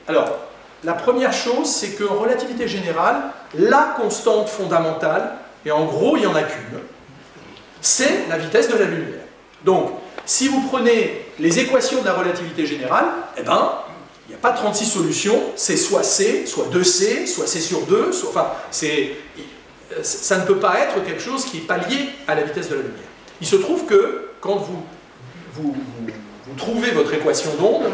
Alors, la première chose, c'est qu'en relativité générale, la constante fondamentale, et en gros, il n'y en a qu'une, c'est la vitesse de la lumière. Donc, si vous prenez les équations de la relativité générale, eh ben, il n'y a pas 36 solutions, c'est soit C, soit 2C, soit C sur 2, enfin, ça ne peut pas être quelque chose qui est pas lié à la vitesse de la lumière. Il se trouve que, quand vous trouvez votre équation d'onde,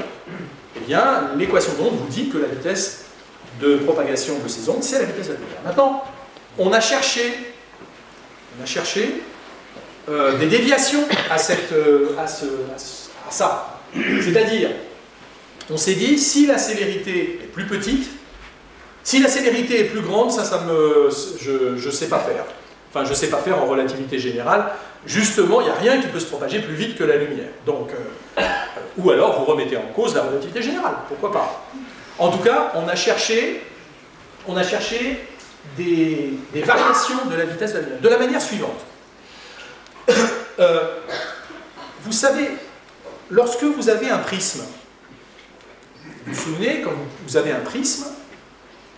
eh bien, l'équation d'onde vous dit que la vitesse de propagation de ces ondes, c'est la vitesse de la lumière. Maintenant, on a cherché des déviations à ça. C'est-à-dire, on s'est dit, si la célérité est plus petite, si la célérité est plus grande, je ne sais pas faire. Enfin, je ne sais pas faire en relativité générale. Justement, il n'y a rien qui peut se propager plus vite que la lumière. Donc, ou alors, vous remettez en cause la relativité générale. Pourquoi pas? En tout cas, on a cherché des variations de la vitesse de la lumière, de la manière suivante. Vous savez, lorsque vous avez un prisme, vous vous souvenez, quand vous avez un prisme,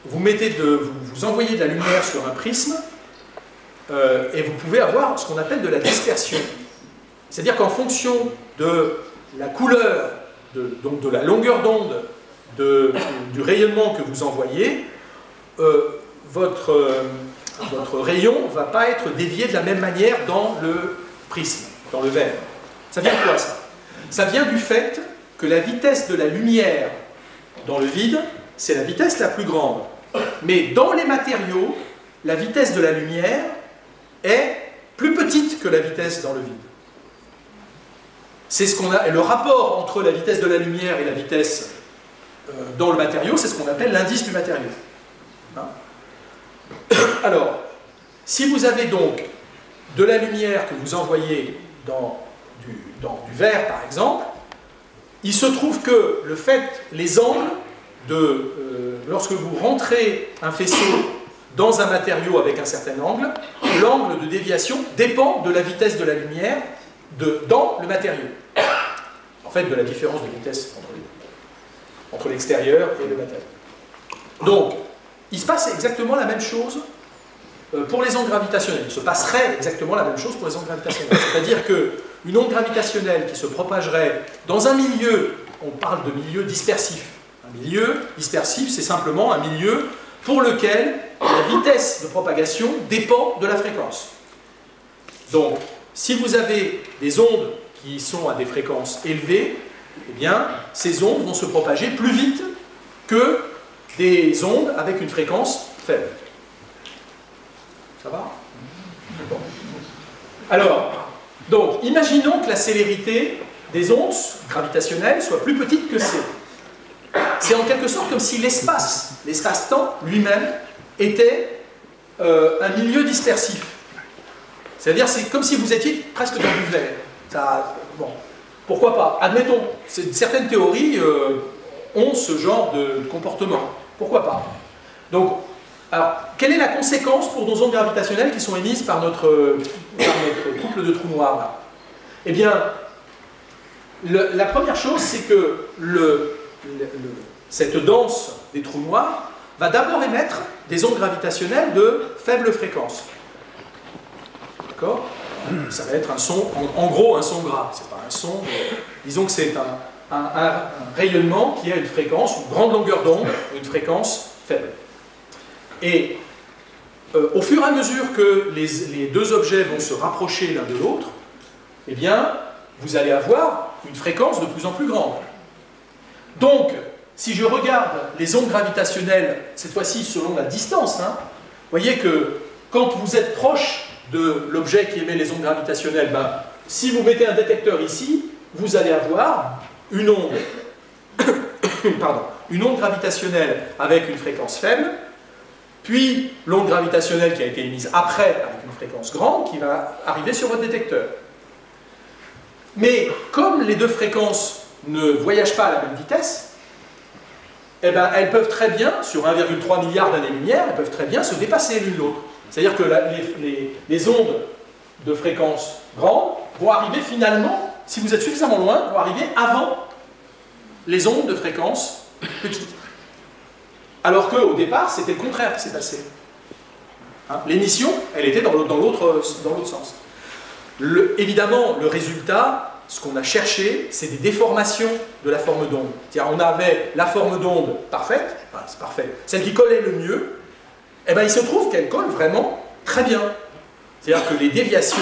vous envoyez de la lumière sur un prisme, et vous pouvez avoir ce qu'on appelle de la dispersion. C'est-à-dire qu'en fonction de la couleur, donc de la longueur d'onde, du rayonnement que vous envoyez, votre rayon ne va pas être dévié de la même manière dans le prisme, dans le verre. Ça vient de quoi, ça? Ça vient du fait que la vitesse de la lumière dans le vide, c'est la vitesse la plus grande. Mais dans les matériaux, la vitesse de la lumière est plus petite que la vitesse dans le vide. C'est ce qu'on a, le rapport entre la vitesse de la lumière et la vitesse dans le matériau, c'est ce qu'on appelle l'indice du matériau. Hein? Alors, si vous avez donc de la lumière que vous envoyez dans du verre, par exemple, il se trouve que les angles, lorsque vous rentrez un faisceau dans un matériau avec un certain angle, l'angle de déviation dépend de la vitesse de la lumière dans le matériau. En fait, de la différence de vitesse entre l'extérieur et le matériau. Donc, il se passe exactement la même chose pour les ondes gravitationnelles. Il se passerait exactement la même chose pour les ondes gravitationnelles. C'est-à-dire qu'une onde gravitationnelle qui se propagerait dans un milieu, on parle de milieu dispersif. Un milieu dispersif, c'est simplement un milieu pour lequel la vitesse de propagation dépend de la fréquence. Donc, si vous avez des ondes qui sont à des fréquences élevées, eh bien, ces ondes vont se propager plus vite que des ondes avec une fréquence faible. Ça va? Bon. Alors, donc, imaginons que la célérité des ondes gravitationnelles soit plus petite que C. C'est en quelque sorte comme si l'espace-temps lui-même était un milieu dispersif. C'est-à-dire, c'est comme si vous étiez presque dans du verre. Bon, pourquoi pas? Admettons, certaines théories ont ce genre de comportement. Pourquoi pas? Donc, alors, quelle est la conséquence pour nos ondes gravitationnelles qui sont émises par notre couple de trous noirs là? Eh bien, la première chose, c'est que cette danse des trous noirs va d'abord émettre des ondes gravitationnelles de faible fréquence. D'accord? Ça va être un son, en gros un son gras. C'est pas un son, disons que c'est un rayonnement qui a une fréquence, une grande longueur d'onde, une fréquence faible. Et au fur et à mesure que les deux objets vont se rapprocher l'un de l'autre, eh bien, vous allez avoir une fréquence de plus en plus grande. Donc, si je regarde les ondes gravitationnelles, cette fois-ci selon la distance, hein, vous voyez que quand vous êtes proche de l'objet qui émet les ondes gravitationnelles, ben, si vous mettez un détecteur ici, vous allez avoir une onde, une onde gravitationnelle avec une fréquence faible, puis l'onde gravitationnelle qui a été émise après avec une fréquence grande qui va arriver sur votre détecteur. Mais comme les deux fréquences ne voyagent pas à la même vitesse, eh ben, elles peuvent très bien, sur 1,3 milliard d'années-lumière, elles peuvent très bien se dépasser l'une l'autre. C'est-à-dire que les ondes de fréquence grande vont arriver finalement si vous êtes suffisamment loin pour arriver avant les ondes de fréquence petites. Alors qu'au départ, c'était le contraire qui s'est passé. Hein, l'émission, elle était dans l'autre sens. Évidemment, le résultat, ce qu'on a cherché, c'est des déformations de la forme d'onde. C'est-à-dire, on avait la forme d'onde parfaite, enfin, c'est parfait, celle qui collait le mieux, et bien il se trouve qu'elle colle vraiment très bien. C'est-à-dire que les déviations,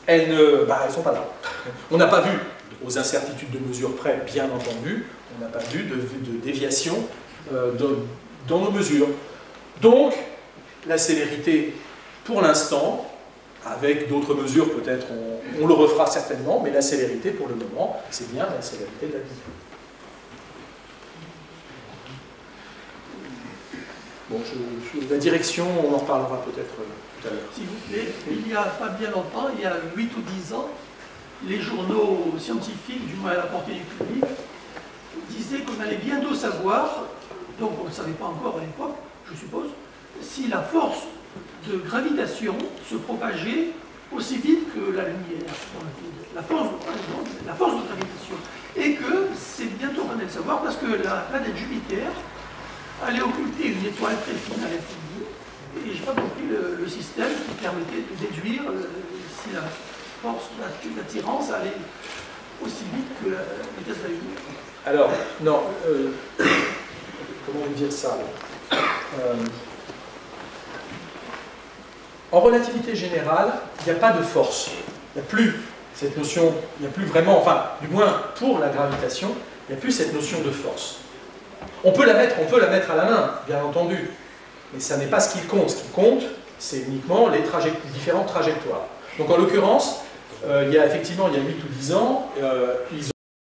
elles ne sont pas là. On n'a pas vu, aux incertitudes de mesure près, bien entendu, on n'a pas vu de déviation dans nos mesures. Donc, la célérité, pour l'instant, avec d'autres mesures, peut-être, on le refera certainement, mais la célérité, pour le moment, c'est bien la célérité de la lumière. Bon, la direction, on en reparlera peut-être tout à l'heure. S'il vous plaît, il n'y a pas bien longtemps, il y a 8 ou 10 ans, les journaux scientifiques, du moins à la portée du public, disaient qu'on allait bientôt savoir, donc on ne savait pas encore à l'époque, je suppose, si la force de gravitation se propageait aussi vite que la lumière, la force de gravitation. Et que c'est bientôt qu'on allait le savoir parce que la planète Jupiter allait occulter une étoile très fine à l'infini. Et je n'ai pas compris le système qui permettait de déduire si la force d'attirance allait aussi vite que la vitesse de la lumière. Alors, non, comment vous dire ça en relativité générale, il n'y a pas de force. Il n'y a plus cette notion, il n'y a plus vraiment, enfin, du moins pour la gravitation, il n'y a plus cette notion de force. On peut la mettre à la main, bien entendu, mais ça n'est pas ce qui compte. Ce qui compte, c'est uniquement les différentes trajectoires. Donc en l'occurrence, il y a 8 ou 10 ans,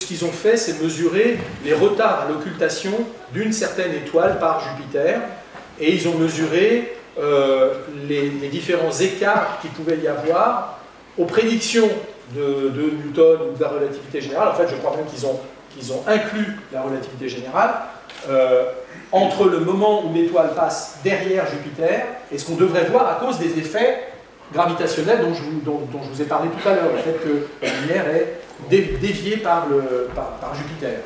ce qu'ils ont fait, c'est mesurer les retards à l'occultation d'une certaine étoile par Jupiter, et ils ont mesuré les différents écarts qu'il pouvait y avoir aux prédictions de Newton ou de la relativité générale. En fait, je crois même qu'ils ont inclus la relativité générale entre le moment où l'étoile passe derrière Jupiter et ce qu'on devrait voir à cause des effets gravitationnels dont je vous ai parlé tout à l'heure, le fait que la lumière est déviée par Jupiter.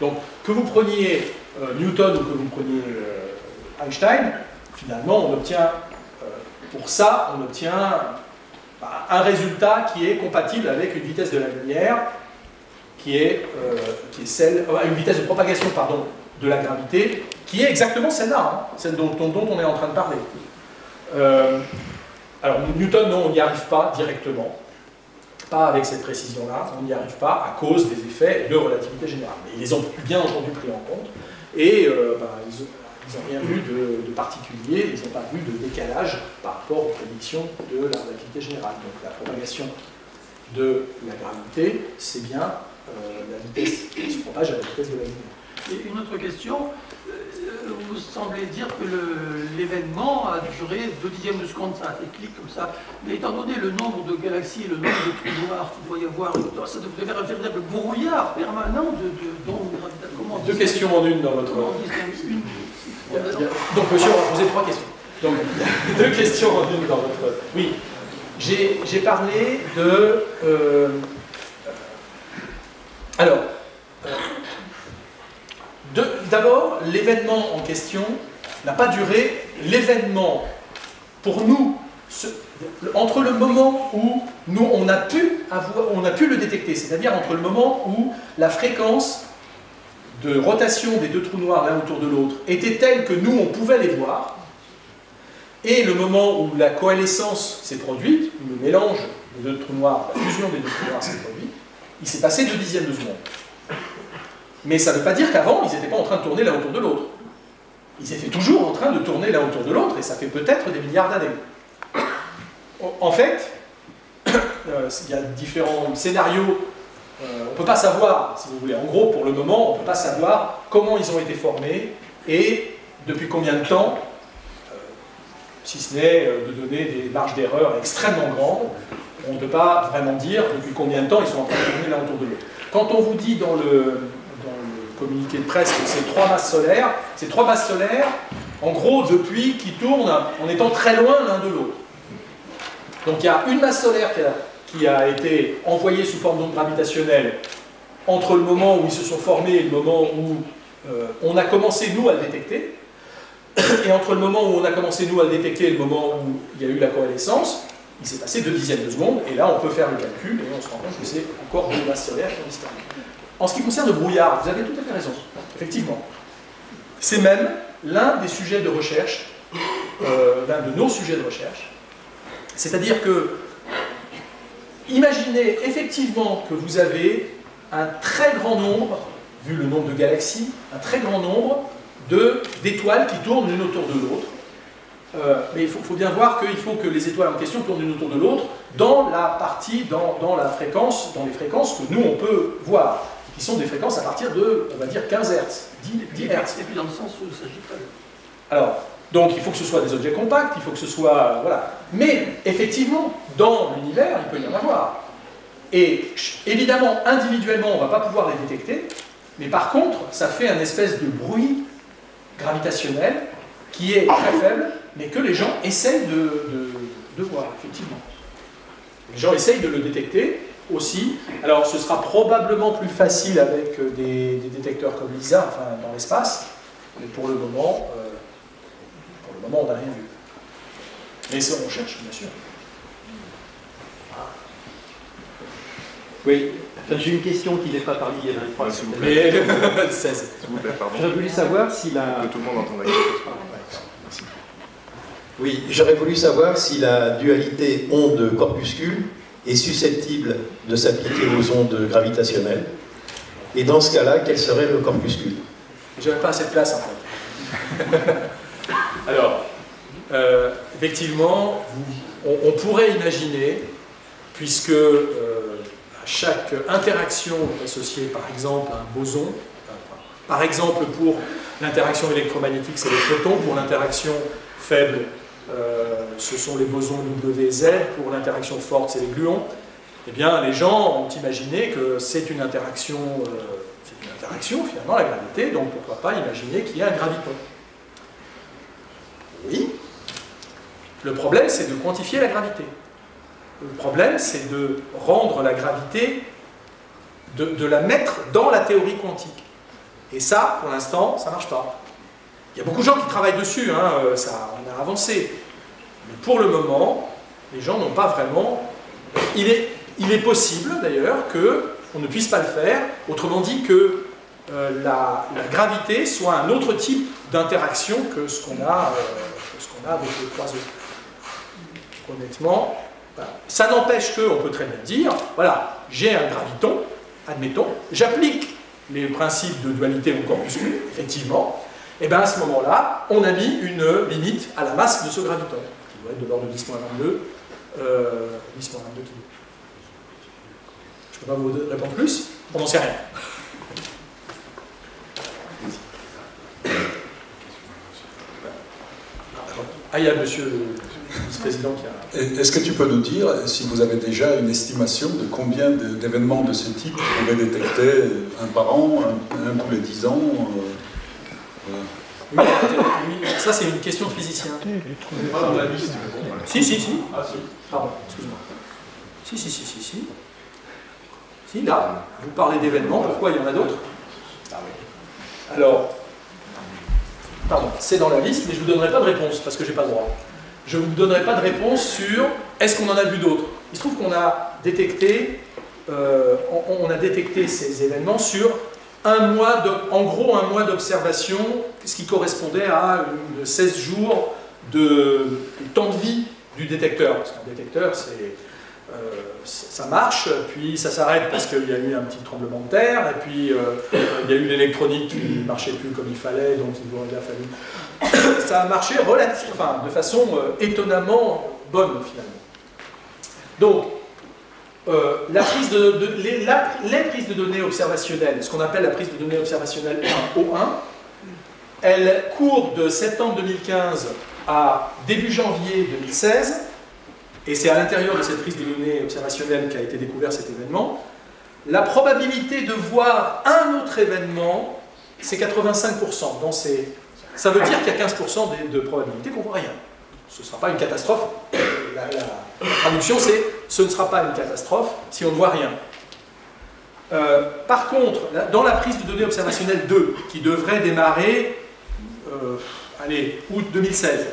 Donc, que vous preniez Newton ou que vous preniez Einstein, finalement, on obtient, pour ça, on obtient un résultat qui est compatible avec une vitesse de la lumière qui est une vitesse de propagation, pardon, de la gravité, qui est exactement celle-là, hein, celle dont on est en train de parler. Alors, Newton, non, on n'y arrive pas directement, pas avec cette précision-là, on n'y arrive pas à cause des effets de relativité générale. Mais ils les ont bien entendu pris en compte, et ils n'ont rien vu de particulier, ils n'ont pas vu de décalage par rapport aux prédictions de la relativité générale. Donc la propagation de la gravité, c'est bien la vitesse qui se propage à la vitesse de la lumière. Et une autre question, vous semblez dire que l'événement a duré 2/10 de seconde, ça a fait clic comme ça, mais étant donné le nombre de galaxies et le nombre de trous noirs qu'il doit y avoir, ça devrait faire un véritable brouillard permanent d'ondes gravitationnelles. Deux questions en une dans votre... Donc, monsieur, on va poser 3 questions. Donc, 2 questions en une dans votre... Oui, j'ai parlé de... Alors, d'abord, l'événement en question n'a pas duré. L'événement, pour nous, entre le moment où nous, on a pu le détecter, c'est-à-dire entre le moment où la fréquence de rotation des 2 trous noirs l'un autour de l'autre était telle que nous, on pouvait les voir, et le moment où la coalescence s'est produite, où le mélange des 2 trous noirs, la fusion des 2 trous noirs s'est produite, il s'est passé 2/10 de seconde. Mais ça ne veut pas dire qu'avant, ils n'étaient pas en train de tourner l'un autour de l'autre. Ils étaient toujours en train de tourner l'un autour de l'autre, et ça fait peut-être des milliards d'années. En fait, il y a différents scénarios. On ne peut pas savoir, si vous voulez, en gros, pour le moment, on ne peut pas savoir comment ils ont été formés et depuis combien de temps, si ce n'est de donner des marges d'erreur extrêmement grandes. On ne peut pas vraiment dire depuis combien de temps ils sont en train de tourner l'un autour de l'autre. Quand on vous dit dans le communiqué de presse que c'est 3 masses solaires, en gros, depuis, qui tournent en étant très loin l'un de l'autre. Donc il y a une masse solaire qui a été envoyé sous forme d'onde gravitationnelle entre le moment où ils se sont formés et le moment où on a commencé, nous, à le détecter, et entre le moment où on a commencé, nous, à le détecter et le moment où il y a eu la coalescence, il s'est passé 2 dixièmes de seconde, et là, on peut faire le calcul, et on se rend compte que c'est encore 2 masses stellaires qui ont disparu. En ce qui concerne le brouillard, vous avez tout à fait raison, effectivement. C'est même l'un des sujets de recherche, l'un de nos sujets de recherche. C'est-à-dire que, imaginez effectivement que vous avez un très grand nombre, vu le nombre de galaxies, un très grand nombre d'étoiles qui tournent l'une autour de l'autre. Mais il faut bien voir qu'il faut que les étoiles en question tournent l'une autour de l'autre dans la partie, dans la fréquence, dans les fréquences que nous on peut voir, qui sont des fréquences à partir de, on va dire, 15 Hz, 10 Hz. Et puis dans le sens où il s'agit pas de... Alors, donc il faut que ce soit des objets compacts, il faut que ce soit... voilà. Mais effectivement, dans l'univers, il peut y en avoir. Et évidemment, individuellement, on ne va pas pouvoir les détecter, mais par contre, ça fait un espèce de bruit gravitationnel qui est très faible, mais que les gens essayent de voir, effectivement. Les gens essayent de le détecter aussi. Alors, ce sera probablement plus facile avec des détecteurs comme LISA, enfin, dans l'espace, mais pour le moment, on n'a rien vu. Mais ça, on cherche, bien sûr. Oui, enfin, j'ai une question qui n'est pas parmi les 23. S'il vous plaît. Mais 16. S'il vous plaît, pardon. J'aurais voulu savoir si la... Que tout le monde entende la question. Merci. Oui, j'aurais voulu savoir si la dualité onde-corpuscule est susceptible de s'appliquer aux ondes gravitationnelles. Et dans ce cas-là, quel serait le corpuscule? J'avais pas assez de place, en fait. Alors, effectivement, on pourrait imaginer, puisque à chaque interaction est associée, par exemple, à un boson, par exemple, pour l'interaction électromagnétique, c'est les photons, pour l'interaction faible, ce sont les bosons WZ, pour l'interaction forte, c'est les gluons. Eh bien, les gens ont imaginé que c'est une interaction, finalement, la gravité, donc pourquoi pas imaginer qu'il y a un graviton. Oui. Le problème, c'est de quantifier la gravité. Le problème, c'est de rendre la gravité, de la mettre dans la théorie quantique. Et ça, pour l'instant, ça ne marche pas. Il y a beaucoup de gens qui travaillent dessus, hein, on a avancé. Mais pour le moment, les gens n'ont pas vraiment... Il est possible, d'ailleurs, qu'on ne puisse pas le faire, autrement dit que la gravité soit un autre type d'interaction que ce qu'on a avec les 3 autres. Honnêtement, voilà. Ça n'empêche qu'on peut très bien dire, voilà, j'ai un graviton, admettons, j'applique les principes de dualité au corpuscule, effectivement, et bien à ce moment-là, on a mis une limite à la masse de ce graviton, qui doit être de l'ordre de 10-22 kg. Je ne peux pas vous répondre plus, on n'en sait rien. Ah, il y a monsieur le vice-président qui a... Est-ce que tu peux nous dire si vous avez déjà une estimation de combien d'événements de ce type vous pouvez détecter un par an, un tous les 10 ans Oui, ça c'est une question de physicien. Pas dans la liste. Si. Ah si. Pardon, excuse-moi. Si. Si, là, vous parlez d'événements, pourquoi il y en a d'autres? Alors, pardon, c'est dans la liste, mais je ne vous donnerai pas de réponse, parce que je n'ai pas le droit. Je ne vous donnerai pas de réponse sur est-ce qu'on en a vu d'autres. Il se trouve qu'on a détecté, ces événements sur en gros un mois d'observation, ce qui correspondait à 16 jours de temps de vie du détecteur. Parce qu'un détecteur, ça marche, puis ça s'arrête parce qu'il y a eu un petit tremblement de terre, et puis il y a eu l'électronique qui ne marchait plus comme il fallait, donc il a fallu... Ça a marché de façon étonnamment bonne, finalement. Donc, les prises de données observationnelles, ce qu'on appelle la prise de données observationnelle 1O1, elle court de septembre 2015 à début janvier 2016, et c'est à l'intérieur de cette prise de données observationnelle qu'a été découvert cet événement. La probabilité de voir un autre événement, c'est 85%. Donc ça veut dire qu'il y a 15% de probabilité qu'on ne voit rien. Ce ne sera pas une catastrophe. La traduction, c'est ce ne sera pas une catastrophe si on ne voit rien. Par contre, dans la prise de données observationnelle 2, qui devrait démarrer, août 2016,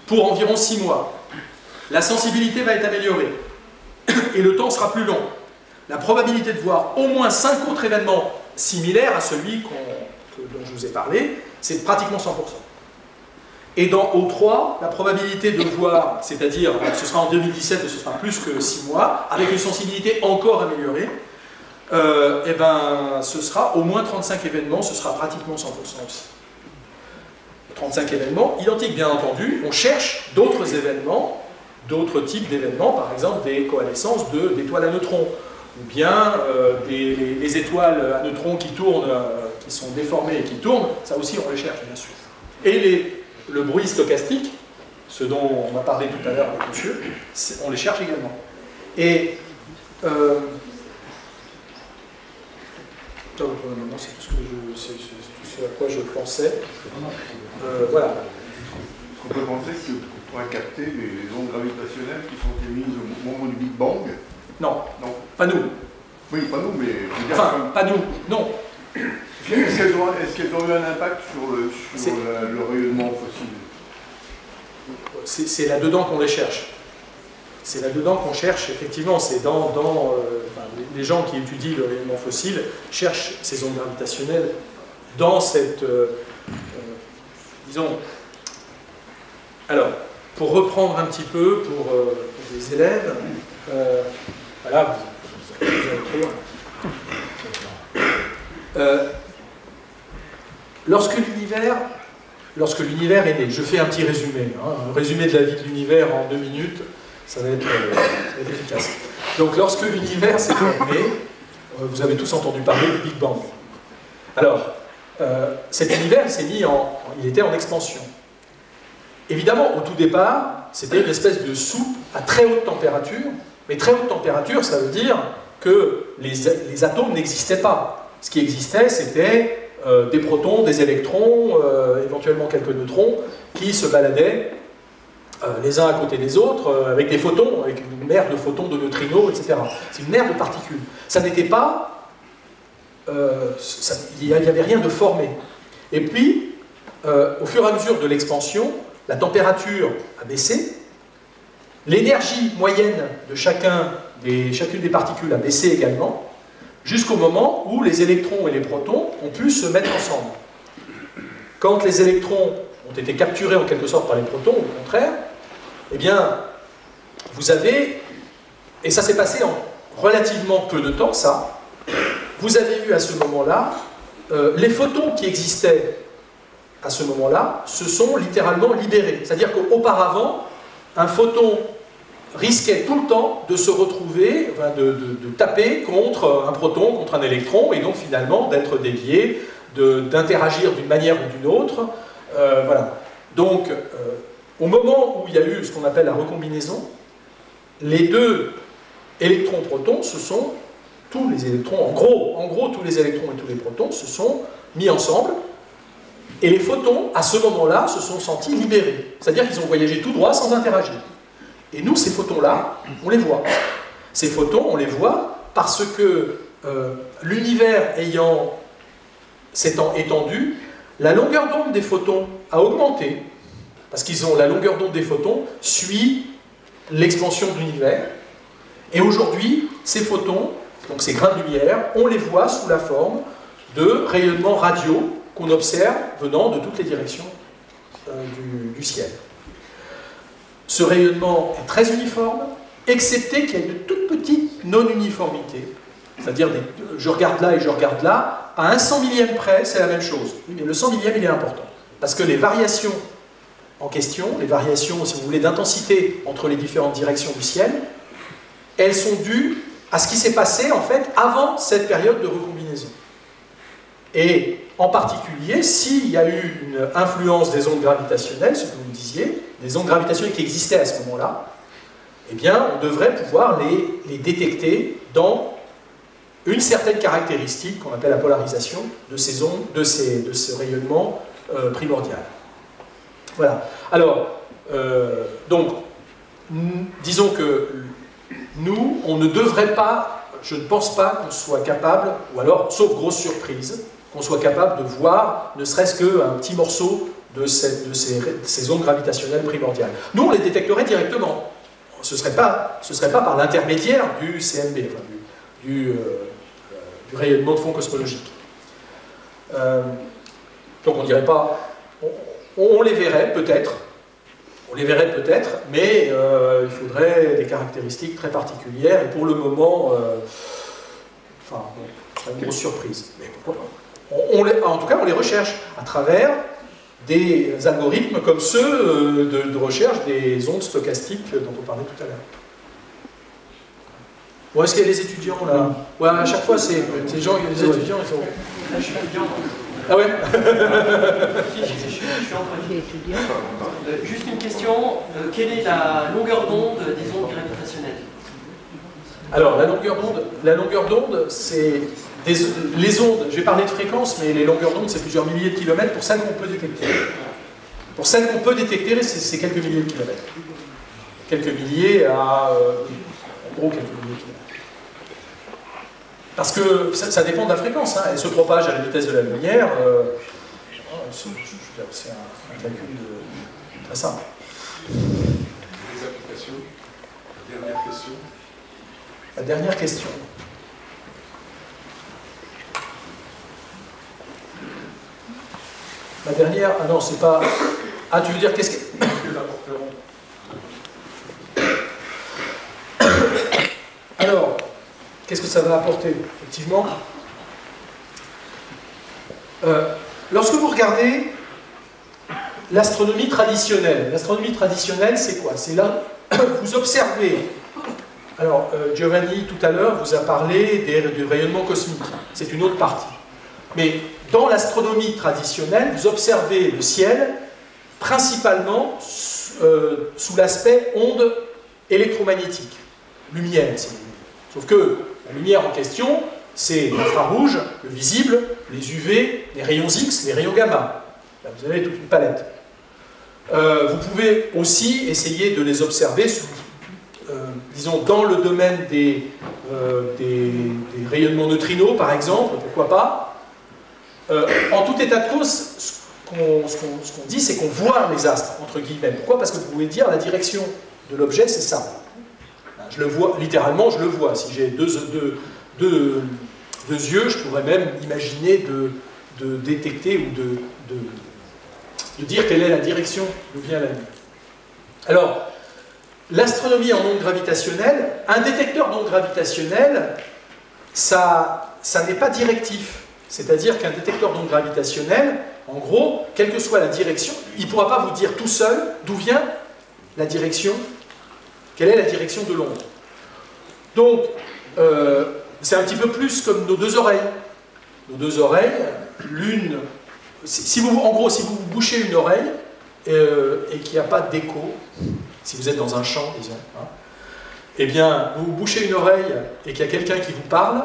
pour environ 6 mois, la sensibilité va être améliorée et le temps sera plus long. La probabilité de voir au moins 5 autres événements similaires à celui dont je vous ai parlé, c'est pratiquement 100%. Et dans O3, la probabilité de voir, c'est-à-dire, ce sera en 2017 et ce sera plus que 6 mois, avec une sensibilité encore améliorée, eh ben, ce sera au moins 35 événements, ce sera pratiquement 100% aussi. 35 événements identiques, bien entendu. On cherche d'autres événements, d'autres types d'événements, par exemple des coalescences d'étoiles à neutrons, ou bien les étoiles à neutrons qui tournent, qui sont déformées et qui tournent, ça aussi on les cherche, bien sûr. Et le bruit stochastique, ce dont on a parlé tout à l'heure avec monsieur, on les cherche également. Et maintenant, c'est tout ce à quoi je pensais. Voilà. On peut penser qu'on pourrait capter les ondes gravitationnelles qui sont émises au moment du Big Bang? Non, non, pas nous. Oui, pas nous, mais... Enfin, pas nous, non. Est-ce qu'elles ont eu un impact sur le rayonnement fossile? C'est là-dedans qu'on les cherche. C'est là-dedans qu'on cherche, effectivement, c'est les gens qui étudient le rayonnement fossile cherchent ces ondes gravitationnelles dans cette... disons... Alors, pour reprendre un petit peu, pour les élèves, voilà, vous allez trouver. Lorsque l'univers est né, je fais un petit résumé, un résumé de la vie de l'univers en 2 minutes, ça va être efficace. Donc lorsque l'univers s'est formé, vous avez tous entendu parler du Big Bang. Alors, cet univers il était en expansion. Évidemment, au tout départ, c'était une espèce de soupe à très haute température, mais très haute température, ça veut dire que les atomes n'existaient pas. Ce qui existait, c'était des protons, des électrons, éventuellement quelques neutrons, qui se baladaient les uns à côté des autres, avec des photons, avec une mer de photons, de neutrinos, etc. C'est une mer de particules. Ça n'était pas... il n'y avait rien de formé. Et puis, au fur et à mesure de l'expansion, la température a baissé, l'énergie moyenne de chacune des particules a baissé également, jusqu'au moment où les électrons et les protons ont pu se mettre ensemble. Quand les électrons ont été capturés en quelque sorte par les protons, au contraire, eh bien, vous avez, et ça s'est passé en relativement peu de temps, ça, vous avez eu à ce moment-là, les photons qui existaient à ce moment-là se sont littéralement libérés. C'est-à-dire qu'auparavant, un photon risquait tout le temps de se retrouver, enfin de taper contre un proton, contre un électron, et donc finalement d'être dévié, d'interagir d'une manière ou d'une autre. Voilà. Donc, au moment où il y a eu ce qu'on appelle la recombinaison, les deux électrons-protons tous les électrons, en gros tous les électrons et tous les protons se sont mis ensemble, et les photons, à ce moment-là, se sont sentis libérés. C'est-à-dire qu'ils ont voyagé tout droit sans interagir. Et nous, ces photons-là, on les voit. Ces photons, on les voit parce que l'univers s'étant étendu, la longueur d'onde des photons a augmenté, parce la longueur d'onde des photons suit l'expansion de l'univers. Et aujourd'hui, ces photons, donc ces grains de lumière, on les voit sous la forme de rayonnements radio qu'on observe venant de toutes les directions du ciel. Ce rayonnement est très uniforme, excepté qu'il y a une toute petite non-uniformité. C'est-à-dire, je regarde là et je regarde là, à un 100 millième près, c'est la même chose. Mais le 100 millième, il est important. Parce que les variations en question, les variations, si vous voulez, d'intensité entre les différentes directions du ciel, elles sont dues à ce qui s'est passé, en fait, avant cette période de recombinaison. Et en particulier, s'il y a eu une influence des ondes gravitationnelles, ce que vous disiez, des ondes gravitationnelles qui existaient à ce moment-là, eh bien, on devrait pouvoir les détecter dans une certaine caractéristique qu'on appelle la polarisation de ces ondes, de ce rayonnement primordial. Voilà. Alors, donc, disons que nous, on ne devrait pas, je ne pense pas qu'on soit capable, ou alors, sauf grosse surprise, qu'on soit capable de voir ne serait-ce qu'un petit morceau de ces ondes gravitationnelles primordiales. Nous, on les détecterait directement. Ce ne serait pas par l'intermédiaire du CMB, enfin, du rayonnement de fond cosmologique. Donc on dirait pas... On les verrait peut-être, mais il faudrait des caractéristiques très particulières, et pour le moment, enfin, bon, une grosse surprise. Mais pourquoi pas? En tout cas, on les recherche à travers des algorithmes comme ceux de recherche des ondes stochastiques dont on parlait tout à l'heure. Bon, est-ce qu'il y a des étudiants là? Ouais, à chaque fois, c'est les gens, les étudiants, ils sont... Là, je suis étudiant. Ah ouais? Je suis en train de... Juste une question, quelle est la longueur d'onde des ondes gravitationnelles? Alors, la longueur d'onde, c'est les ondes, je vais parler de fréquence, mais les longueurs d'onde, c'est plusieurs milliers de kilomètres pour celles qu'on peut détecter. Pour celles qu'on peut détecter, c'est quelques milliers de kilomètres. Quelques milliers à... en gros, quelques milliers de kilomètres. Parce que ça dépend de la fréquence, hein. Elle se propage à la vitesse de la lumière. C'est un calcul très simple. Les applications. Dernière question. La dernière question. La dernière, ah non, c'est pas... Ah, tu veux dire qu'est-ce que apporteront? Alors, qu'est-ce que ça va apporter, effectivement? Lorsque vous regardez l'astronomie traditionnelle, c'est quoi? C'est là, vous observez... Alors, Giovanni, tout à l'heure, vous a parlé du rayonnement cosmique. C'est une autre partie. Mais dans l'astronomie traditionnelle, vous observez le ciel principalement sous l'aspect onde électromagnétique, lumière, si vous voulez. Sauf que la lumière en question, c'est l'infrarouge, le visible, les UV, les rayons X, les rayons gamma. Là, vous avez toute une palette. Vous pouvez aussi essayer de les observer disons, dans le domaine des rayonnements neutrinos, par exemple, pourquoi pas. En tout état de cause, ce qu'on dit, c'est qu'on voit les astres, entre guillemets. Pourquoi? Parce que vous pouvez dire la direction de l'objet, c'est ça. Je le vois, littéralement, je le vois. Si j'ai deux yeux, je pourrais même imaginer de détecter ou de dire quelle est la direction d'où vient la lumière. Alors, l'astronomie en ondes gravitationnelles, un détecteur d'ondes gravitationnelles, ça n'est pas directif. C'est-à-dire qu'un détecteur d'ondes gravitationnelles, en gros, quelle que soit la direction, il ne pourra pas vous dire tout seul d'où vient la direction, quelle est la direction de l'onde. Donc, c'est un petit peu plus comme nos deux oreilles. Nos deux oreilles, l'une... en gros, si vous bouchez une oreille et qu'il n'y a pas d'écho, si vous êtes dans un champ, disons, hein, eh bien, vous bouchez une oreille et qu'il y a quelqu'un qui vous parle,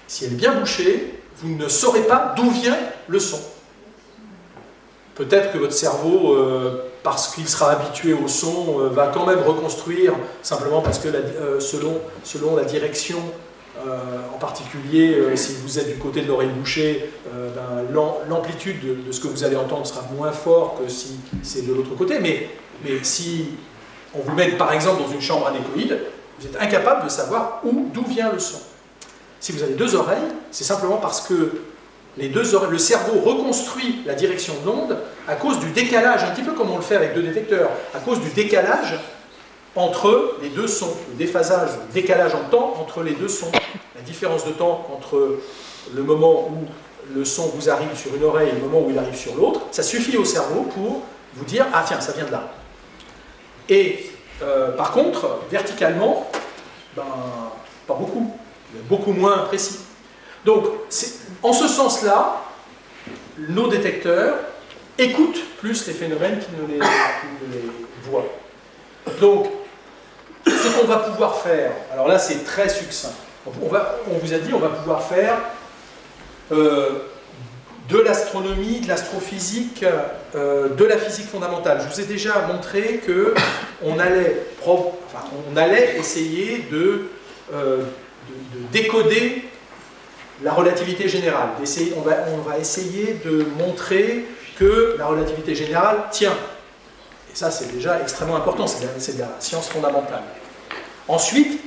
si elle est bien bouchée, vous ne saurez pas d'où vient le son. Peut-être que votre cerveau, parce qu'il sera habitué au son, va quand même reconstruire, simplement parce que selon la direction, en particulier si vous êtes du côté de l'oreille bouchée, l'amplitude de ce que vous allez entendre sera moins fort que si c'est de l'autre côté. Mais si on vous met par exemple dans une chambre anéchoïde, vous êtes incapable de savoir d'où vient le son. Si vous avez deux oreilles, c'est simplement parce que le cerveau reconstruit la direction de l'onde à cause du décalage, un petit peu comme on le fait avec deux détecteurs, à cause du décalage entre les deux sons, le déphasage, le décalage en temps entre les deux sons, la différence de temps entre le moment où le son vous arrive sur une oreille et le moment où il arrive sur l'autre, ça suffit au cerveau pour vous dire « Ah tiens, ça vient de là ». Et par contre, verticalement, pas beaucoup. Beaucoup moins précis. Donc, en ce sens-là, nos détecteurs écoutent plus les phénomènes qu'ils ne les voient. Donc, ce qu'on va pouvoir faire, alors là c'est très succinct, on vous a dit on va pouvoir faire de l'astronomie, de l'astrophysique, de la physique fondamentale. Je vous ai déjà montré qu'on allait essayer de décoder la relativité générale. On va essayer de montrer que la relativité générale tient. Et ça, c'est déjà extrêmement important, c'est de la science fondamentale. Ensuite,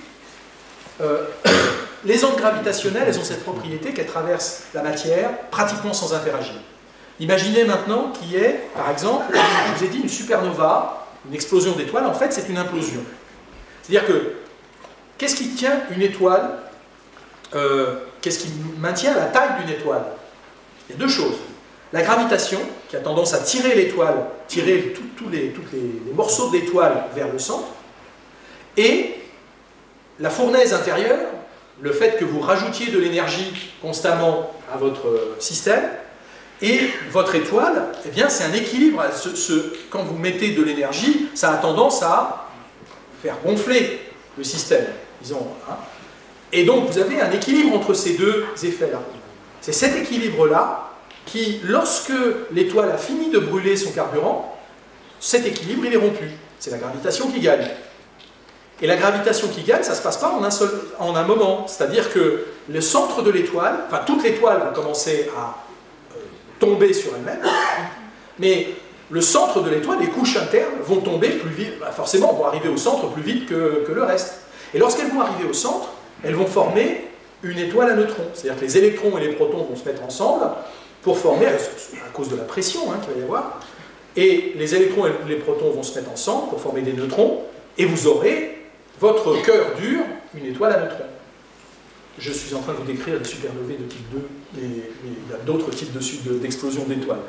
les ondes gravitationnelles, elles ont cette propriété qu'elles traversent la matière pratiquement sans interagir. Imaginez maintenant qu'il y ait, par exemple, je vous ai dit, une supernova, une explosion d'étoiles, en fait, c'est une implosion. C'est-à-dire que, qu'est-ce qui tient une étoile, qu'est-ce qui maintient la taille d'une étoile? Il y a deux choses. La gravitation, qui a tendance à tirer l'étoile, tirer tous les morceaux d'étoile vers le centre, et la fournaise intérieure, le fait que vous rajoutiez de l'énergie constamment à votre système, et votre étoile, eh bien c'est un équilibre. Quand vous mettez de l'énergie, ça a tendance à faire gonfler le système, disons. Hein. Et donc vous avez un équilibre entre ces deux effets-là. C'est cet équilibre-là qui, lorsque l'étoile a fini de brûler son carburant, cet équilibre il est rompu. C'est la gravitation qui gagne. Et la gravitation qui gagne, ça ne se passe pas en un moment. C'est-à-dire que le centre de l'étoile, enfin toute l'étoile va commencer à tomber sur elle-même, mais le centre de l'étoile, les couches internes, vont tomber plus vite, forcément vont arriver au centre plus vite que le reste. Et lorsqu'elles vont arriver au centre, elles vont former une étoile à neutrons. C'est-à-dire que les électrons et les protons vont se mettre ensemble pour former, à cause de la pression qu'il va y avoir, et les électrons et les protons vont se mettre ensemble pour former des neutrons, et vous aurez votre cœur dur, une étoile à neutrons. Je suis en train de vous décrire les supernovae de type 2, mais il y a d'autres types d'explosions d'étoiles.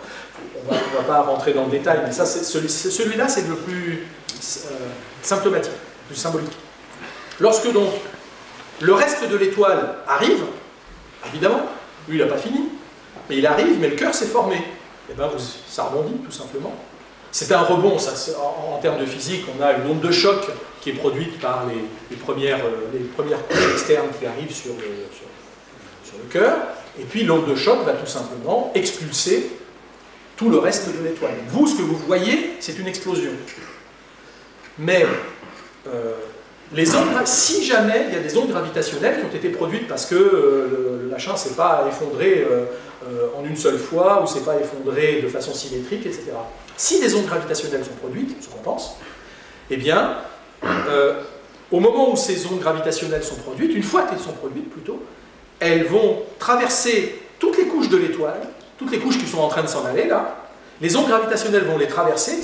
On ne va pas rentrer dans le détail, mais ça, celui-là, c'est le plus symptomatique, le plus symbolique. Lorsque donc le reste de l'étoile arrive, évidemment, lui il n'a pas fini, mais il arrive, mais le cœur s'est formé. Et bien ça rebondit tout simplement. C'est un rebond, ça, en termes de physique, on a une onde de choc qui est produite par les premières couches externes qui arrivent sur le cœur, et puis l'onde de choc va tout simplement expulser tout le reste de l'étoile. Vous, ce que vous voyez, c'est une explosion. Mais si jamais il y a des ondes gravitationnelles qui ont été produites parce que le machin ne s'est pas effondré en une seule fois, ou ne s'est pas effondré de façon symétrique, etc. Si des ondes gravitationnelles sont produites, ce qu'on pense, eh bien, au moment où ces ondes gravitationnelles sont produites, une fois qu'elles sont produites plutôt, elles vont traverser toutes les couches de l'étoile, toutes les couches qui sont en train de s'en aller là, les ondes gravitationnelles vont les traverser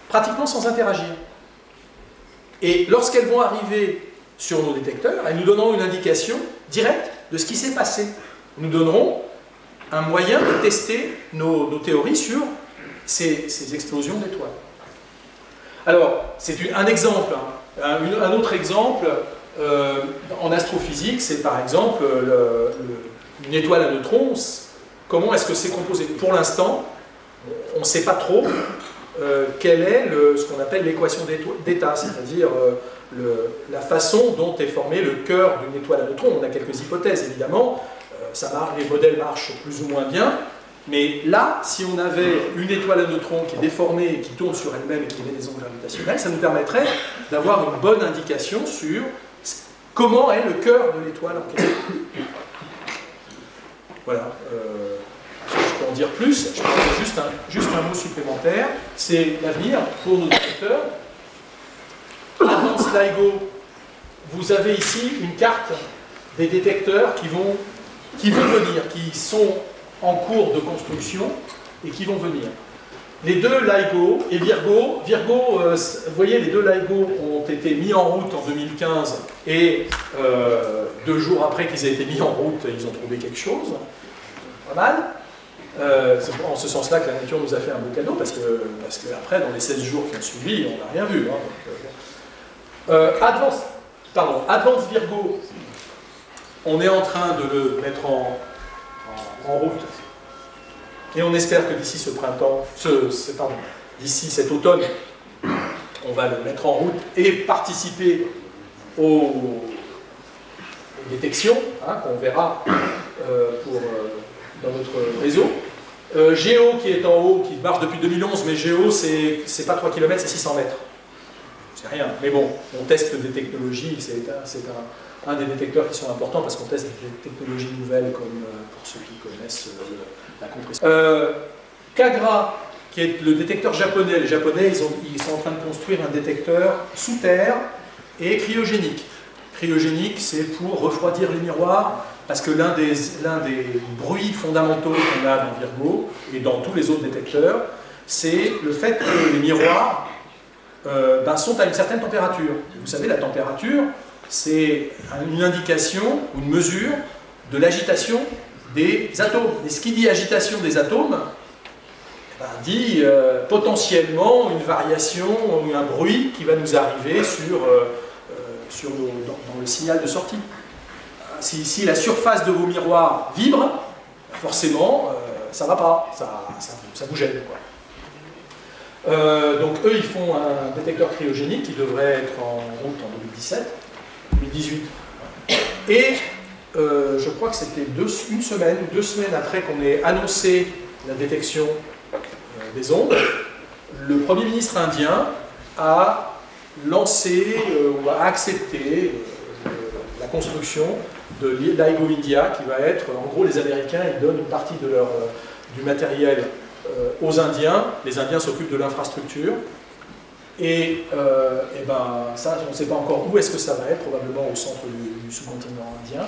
pratiquement sans interagir. Et lorsqu'elles vont arriver sur nos détecteurs, elles nous donneront une indication directe de ce qui s'est passé. Nous donneront un moyen de tester nos théories sur ces explosions d'étoiles. Alors, c'est un exemple. Un autre exemple en astrophysique, c'est par exemple une étoile à neutrons. Comment est-ce que c'est composé? Pour l'instant, on ne sait pas trop quelle est ce qu'on appelle l'équation d'état, c'est-à-dire la façon dont est formé le cœur d'une étoile à neutrons. On a quelques hypothèses, évidemment. Les modèles marchent plus ou moins bien. Mais là, si on avait une étoile à neutrons qui est déformée et qui tourne sur elle-même et qui émet des ondes gravitationnelles, ça nous permettrait d'avoir une bonne indication sur comment est le cœur de l'étoile en question. Voilà. Je peux en dire plus, je peux en dire juste un mot supplémentaire. C'est l'avenir pour nos détecteurs. Advanced LIGO, vous avez ici une carte des détecteurs qui vont venir, qui sont en cours de construction et qui vont venir. Les deux LIGO et Virgo, vous voyez, les deux LIGO ont été mis en route en 2015 et 2 jours après qu'ils aient été mis en route, ils ont trouvé quelque chose. Pas mal. C'est en ce sens-là que la nature nous a fait un beau cadeau, parce que après, dans les 16 jours qui ont suivi, on n'a rien vu. Advanced Virgo, on est en train de le mettre en route. Et on espère que d'ici d'ici cet automne, on va le mettre en route et participer aux détections, qu'on verra pour dans notre réseau. Géo qui est en haut, qui marche depuis 2011, mais Géo c'est pas 3 km, c'est 600 mètres. C'est rien, mais bon, on teste des technologies, c'est un des détecteurs qui sont importants parce qu'on teste des technologies nouvelles comme pour ceux qui connaissent la compression. Kagra, qui est le détecteur japonais. Les Japonais, ils sont en train de construire un détecteur sous terre et cryogénique. Cryogénique, c'est pour refroidir les miroirs, parce que l'un des bruits fondamentaux qu'on a dans Virgo et dans tous les autres détecteurs, c'est le fait que les miroirs sont à une certaine température. Vous savez, la température, c'est une indication ou une mesure de l'agitation des atomes. Et ce qui dit agitation des atomes, dit potentiellement une variation ou un bruit qui va nous arriver dans le signal de sortie. Si la surface de vos miroirs vibre, forcément, ça ne va pas, ça vous gêne, quoi. Donc eux, ils font un détecteur cryogénique qui devrait être en route en 2018. Et je crois que c'était une semaine ou 2 semaines après qu'on ait annoncé la détection des ondes, le Premier ministre indien a lancé ou a accepté la construction de LIGO India, qui va être, en gros, les Américains, ils donnent une partie de du matériel aux Indiens, les Indiens s'occupent de l'infrastructure, et ça, on ne sait pas encore où est-ce que ça va être, probablement au centre du sous-continent indien.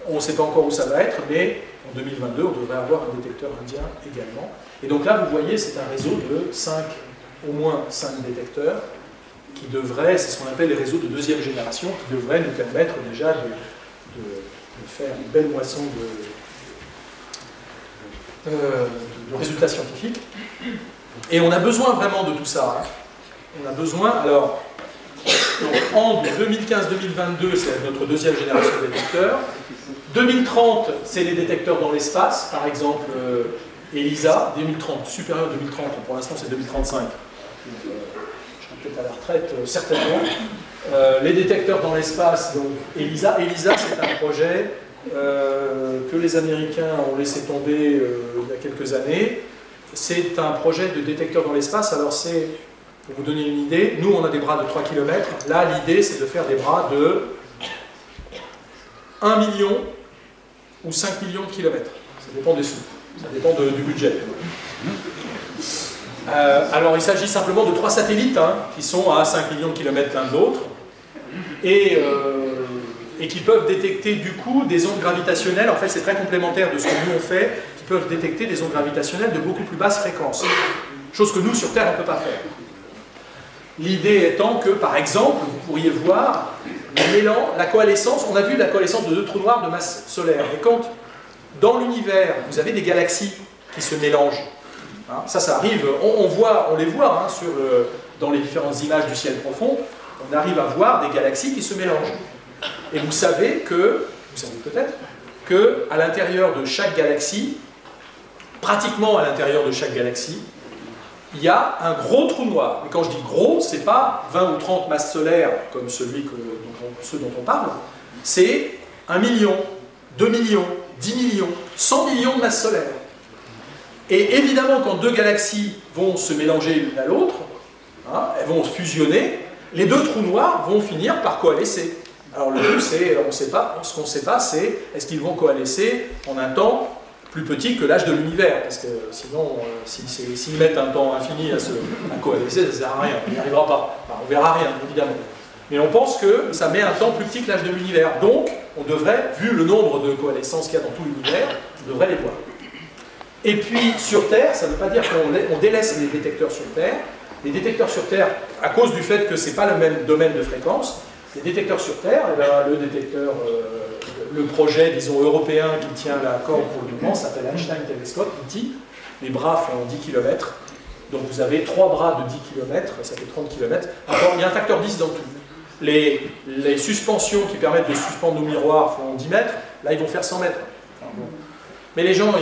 On ne sait pas encore où ça va être, mais en 2022, on devrait avoir un détecteur indien également. Et donc là, vous voyez, c'est un réseau de au moins 5 détecteurs, qui devraient, c'est ce qu'on appelle les réseaux de 2e génération, qui devraient nous permettre déjà de faire une belle moisson de résultats scientifiques. Et on a besoin vraiment de tout ça. Hein. On a besoin, alors, en 2015-2022, c'est notre 2e génération de détecteurs. 2030, c'est les détecteurs dans l'espace, par exemple ELISA, 2030, supérieur 2030, pour l'instant c'est 2035. Je serai peut-être à la retraite, certainement. Les détecteurs dans l'espace, donc ELISA. ELISA, c'est un projet que les Américains ont laissé tomber il y a quelques années. C'est un projet de détecteur dans l'espace. Alors c'est, pour vous donner une idée, nous on a des bras de 3 km. Là, l'idée c'est de faire des bras de 1 million ou 5 millions de kilomètres. Ça dépend des sous, ça dépend du budget. Alors il s'agit simplement de 3 satellites qui sont à 5 millions de kilomètres l'un de l'autre et qui peuvent détecter du coup des ondes gravitationnelles. En fait, c'est très complémentaire de ce que nous on fait, qui peuvent détecter des ondes gravitationnelles de beaucoup plus basse fréquence. Chose que nous, sur Terre, on ne peut pas faire. L'idée étant que, par exemple, vous pourriez voir la coalescence, on a vu la coalescence de 2 trous noirs de masse solaire. Et quand, dans l'univers, vous avez des galaxies qui se mélangent, ça arrive, on les voit dans les différentes images du ciel profond, on arrive à voir des galaxies qui se mélangent. Et vous savez peut-être, qu'à l'intérieur de chaque galaxie, pratiquement à l'intérieur de chaque galaxie, il y a un gros trou noir. Et quand je dis gros, c'est pas 20 ou 30 masses solaires comme ceux dont on parle, c'est 1 million, 2 millions, 10 millions, 100 millions de masses solaires. Et évidemment, quand 2 galaxies vont se mélanger l'une à l'autre, elles vont fusionner, les 2 trous noirs vont finir par coalescer. Alors le but, c'est, ce qu'on ne sait pas, c'est est-ce qu'ils vont coalescer en un temps plus petit que l'âge de l'univers, parce que sinon, s'ils mettent un temps infini à coalescer, ça ne sert à rien, on n'y arrivera pas. Enfin, on verra rien, évidemment. Mais on pense que ça met un temps plus petit que l'âge de l'univers. Donc, on devrait, vu le nombre de coalescences qu'il y a dans tout l'univers, on devrait les voir. Et puis, sur Terre, ça ne veut pas dire qu'on délaisse les détecteurs sur Terre. Les détecteurs sur Terre, à cause du fait que ce n'est pas le même domaine de fréquence, les détecteurs sur Terre, le détecteur, le projet, disons, européen qui tient la corde pour le moment s'appelle Einstein Telescope, ITI. Les bras font 10 km. Donc vous avez 3 bras de 10 km, ça fait 30 km. Alors, il y a un facteur 10 dans tout. Les suspensions qui permettent de suspendre nos miroirs font 10 mètres, là ils vont faire 100 mètres. Enfin, bon. Mais les gens,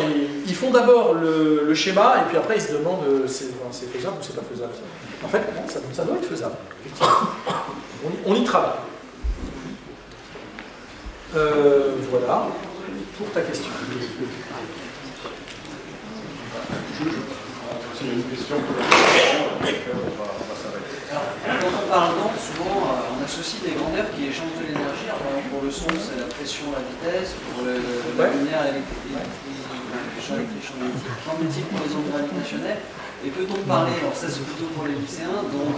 ils font d'abord le schéma, et puis après ils se demandent c'est faisable ou c'est pas faisable. En fait, non, ça doit être faisable. On y travaille. Voilà, pour ta question. C'est une question pour la question, on va s'arrêter. Alors, quand on parle d'onde, souvent on associe des grandeurs qui échangent de l'énergie. Par exemple, pour le son, c'est la pression, la vitesse. Pour la lumière, les champs électriques, champs magnétiques. Qu'en est-il pour les ondes gravitationnelles? Et peut-on parler, alors ça c'est plutôt pour les lycéens, d'ondes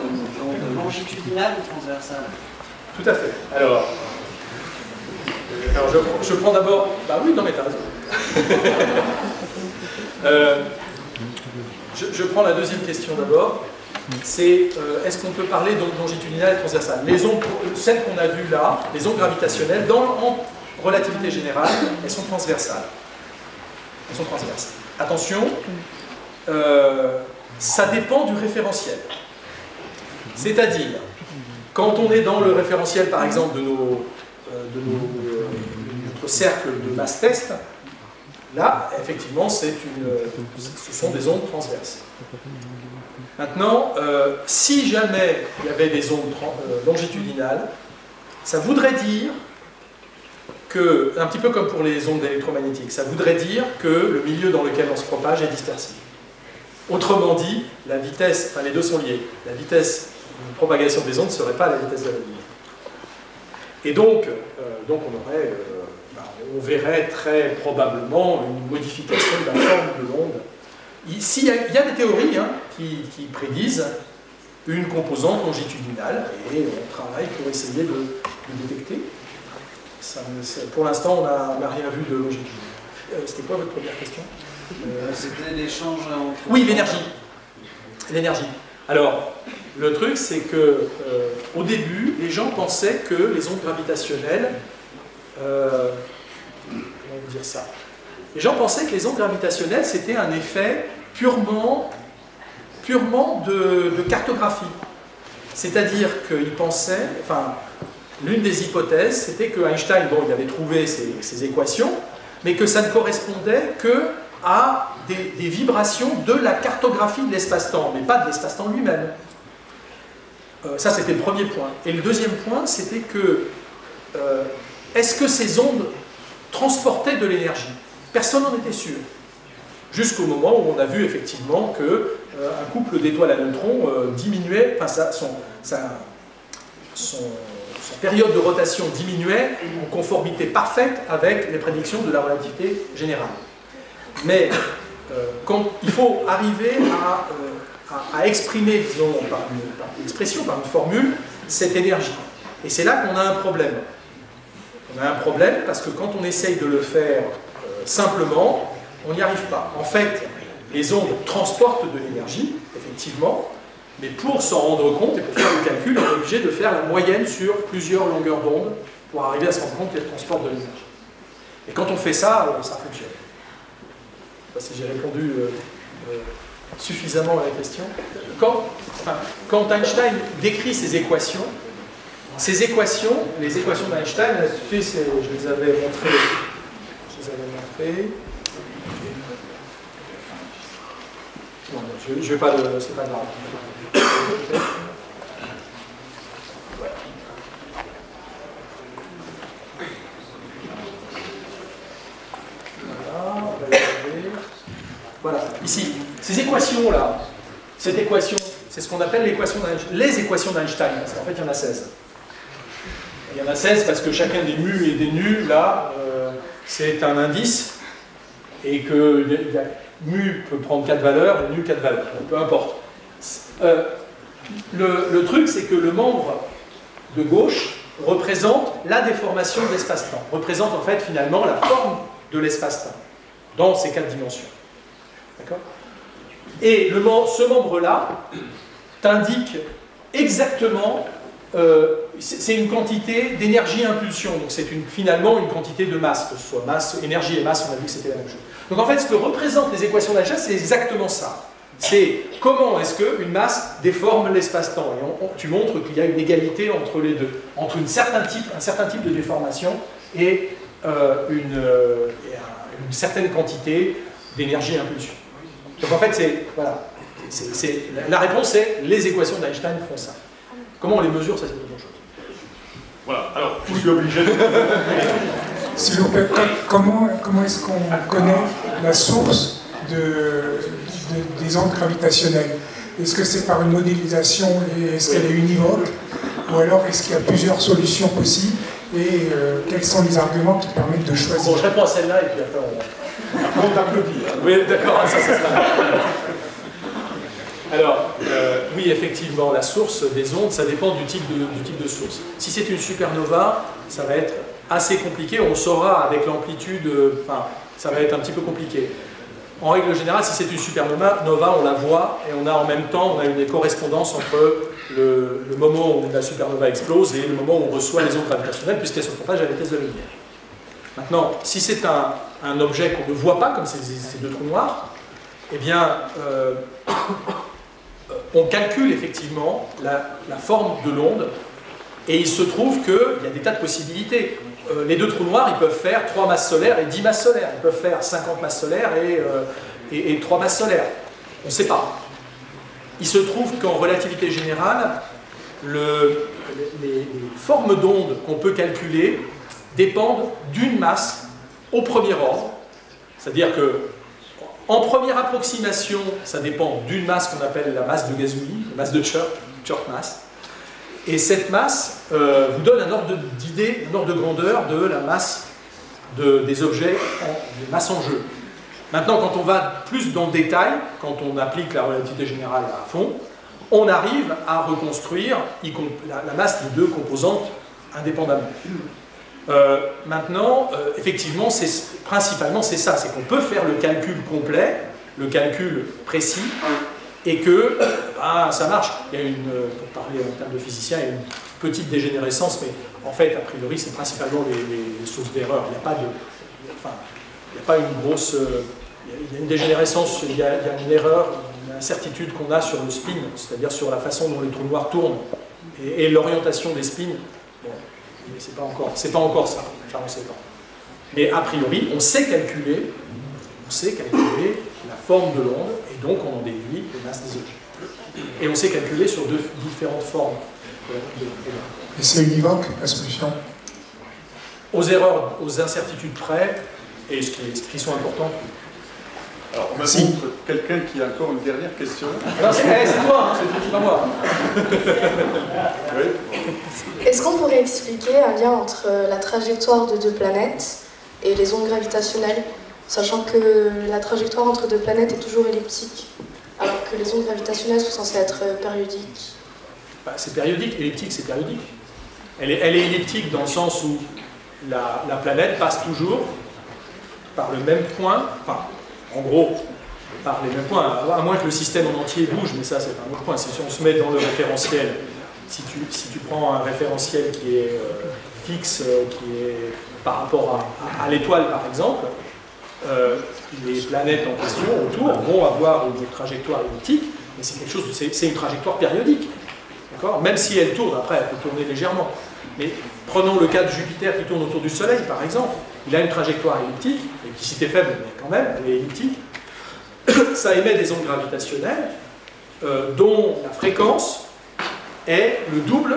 longitudinales ou transversales? Tout à fait. Alors je prends d'abord... Bah oui, non mais t'as raison. Je prends la deuxième question d'abord. C'est est-ce qu'on peut parler d'ondes longitudinales et transversales? Les ondes, celles qu'on a vues là, les ondes gravitationnelles, en relativité générale, elles sont transversales. Elles sont transversales. Attention, ça dépend du référentiel. C'est-à-dire, quand on est dans le référentiel, par exemple, de notre cercle de masse test, là, effectivement, ce sont des ondes transverses. Maintenant, si jamais il y avait des ondes longitudinales, ça voudrait dire que, un petit peu comme pour les ondes électromagnétiques, ça voudrait dire que le milieu dans lequel on se propage est dispersif. Autrement dit, la vitesse, enfin les deux sont liés, la vitesse de propagation des ondes ne serait pas la vitesse de la lumière. Et donc on verrait très probablement une modification de la forme de l'onde. Il y a des théories qui prédisent une composante longitudinale, et on travaille pour essayer de détecter. Pour l'instant, on n'a rien vu de longitudinal. C'était quoi votre première question? C'était l'échange entre... Oui, l'énergie. L'énergie. Alors, le truc, c'est que au début, les gens pensaient que les ondes gravitationnelles... comment dire ça? Les gens pensaient que les ondes gravitationnelles, c'était un effet purement de cartographie. C'est-à-dire qu'ils pensaient... Enfin, l'une des hypothèses, c'était que Einstein, bon, il avait trouvé ces équations, mais que ça ne correspondait que à des vibrations de la cartographie de l'espace-temps, mais pas de l'espace-temps lui-même. Ça, c'était le premier point. Et le deuxième point, c'était que est-ce que ces ondes transportaient de l'énergie? Personne n'en était sûr. Jusqu'au moment où on a vu effectivement qu'un couple d'étoiles à neutrons diminuait, enfin son période de rotation diminuait en conformité parfaite avec les prédictions de la relativité générale. Mais quand il faut arriver à exprimer, disons, par une expression, par une formule, cette énergie. Et c'est là qu'on a un problème. On a un problème parce que quand on essaye de le faire simplement, on n'y arrive pas. En fait, les ondes transportent de l'énergie, effectivement, mais pour s'en rendre compte et pour faire le calcul, on est obligé de faire la moyenne sur plusieurs longueurs d'onde pour arriver à se rendre compte qu'elles transportent de l'énergie. Et quand on fait ça, ça fonctionne. Je ne sais pas si j'ai répondu suffisamment à la question. Quand Einstein décrit ces équations, les équations d'Einstein, je les avais montrées. Bon, je ne vais pas le... c'est pas grave. Voilà, ici, ces équations-là, cette équation, c'est ce qu'on appelle les équations d'Einstein, parce qu'en fait, il y en a 16. Il y en a 16 parce que chacun des mu et des nu, là, c'est un indice, et que mu peut prendre 4 valeurs, et nu 4 valeurs, donc peu importe. Le truc, c'est que le membre de gauche représente la déformation de l'espace-temps, représente en fait finalement la forme de l'espace-temps, dans ces 4 dimensions. D'accord ? Et ce membre-là t'indique exactement, c'est une quantité d'énergie-impulsion, donc c'est finalement une quantité de masse, que ce soit masse, énergie et masse, on a vu que c'était la même chose. Donc en fait, ce que représentent les équations d'Einstein, c'est exactement ça. C'est comment est-ce qu'une masse déforme l'espace-temps. Et tu montres qu'il y a une égalité entre les deux, entre un certain type de déformation et une certaine quantité d'énergie-impulsion. Donc en fait, la réponse c'est les équations d'Einstein font ça. Comment on les mesure, ça c'est autre chose. Voilà, alors je suis obligé de... S'il vous plaît, comment est-ce qu'on connaît la source des ondes gravitationnelles. Est-ce que c'est par une modélisation et est-ce qu'elle est univoque? Ou alors est-ce qu'il y a plusieurs solutions possibles? Et quels sont les arguments qui permettent de choisir? Bon, je réponds à celle-là et puis après on t'applaudit. Hein. Oui, d'accord, ça sera. Alors, oui, effectivement, la source des ondes, ça dépend du type de source. Si c'est une supernova, ça va être assez compliqué. On saura avec l'amplitude, enfin, ça va être un petit peu compliqué. En règle générale, si c'est une supernova, on la voit et on a en même temps une correspondance entre le moment où la supernova explose et le moment où on reçoit les ondes gravitationnelles, puisqu'elles se propagent à la vitesse de la lumière. Maintenant, si c'est un objet qu'on ne voit pas, comme ces deux trous noirs, eh bien, on calcule effectivement la forme de l'onde, et il se trouve qu'il y a des tas de possibilités. Les deux trous noirs, ils peuvent faire 3 masses solaires et 10 masses solaires. Ils peuvent faire 50 masses solaires et 3 masses solaires. On ne sait pas. Il se trouve qu'en relativité générale, les formes d'ondes qu'on peut calculer dépendent d'une masse au premier ordre. C'est-à-dire que en première approximation, ça dépend d'une masse qu'on appelle la masse de Gazouilli, la masse de Church mass. Et cette masse vous donne un ordre d'idée, un ordre de grandeur de la masse des objets, des masses en jeu. Maintenant, quand on va plus dans le détail, quand on applique la relativité générale à fond, on arrive à reconstruire la masse des deux composantes indépendamment. Maintenant, effectivement, principalement c'est ça, c'est qu'on peut faire le calcul complet, le calcul précis, et que ça marche. Il y a pour parler en termes de physicien, il y a une petite dégénérescence, mais en fait, a priori, c'est principalement les sources d'erreur. Il n'y a pas une grosse... il y a une dégénérescence, il y a une erreur, une incertitude qu'on a sur le spin, c'est-à-dire sur la façon dont les trous noirs tournent, et l'orientation des spins. Bon, c'est pas encore ça, enfin, on ne sait pas. Mais a priori, on sait calculer la forme de l'onde, et donc on en déduit les masses des objets. Et on sait calculer sur différentes formes. Et c'est univoque, la solution? Aux erreurs, aux incertitudes près, et ce qui sont importantes. Alors, on me montre quelqu'un qui a encore une dernière question. Non, c'est toi, hein, c'est pas moi. Oui. Est-ce qu'on pourrait expliquer un lien entre la trajectoire de deux planètes et les ondes gravitationnelles, sachant que la trajectoire entre deux planètes est toujours elliptique, alors que les ondes gravitationnelles sont censées être périodiques? C'est périodique, elliptique c'est périodique. Elle est elliptique dans le sens où la planète passe toujours par le même point, enfin, en gros, par les mêmes points, à moins que le système en entier bouge, mais ça c'est un autre point. Si on se met dans le référentiel, si tu prends un référentiel qui est fixe, qui est par rapport à l'étoile par exemple, les planètes en question autour vont avoir une trajectoire elliptique, mais c'est quelque chose, c'est une trajectoire périodique, d'accord? Même si elle tourne, après elle peut tourner légèrement. Mais prenons le cas de Jupiter qui tourne autour du Soleil par exemple, il a une trajectoire elliptique, l'ellipticité faible, mais quand même, elle est elliptique. Ça émet des ondes gravitationnelles dont la fréquence est le double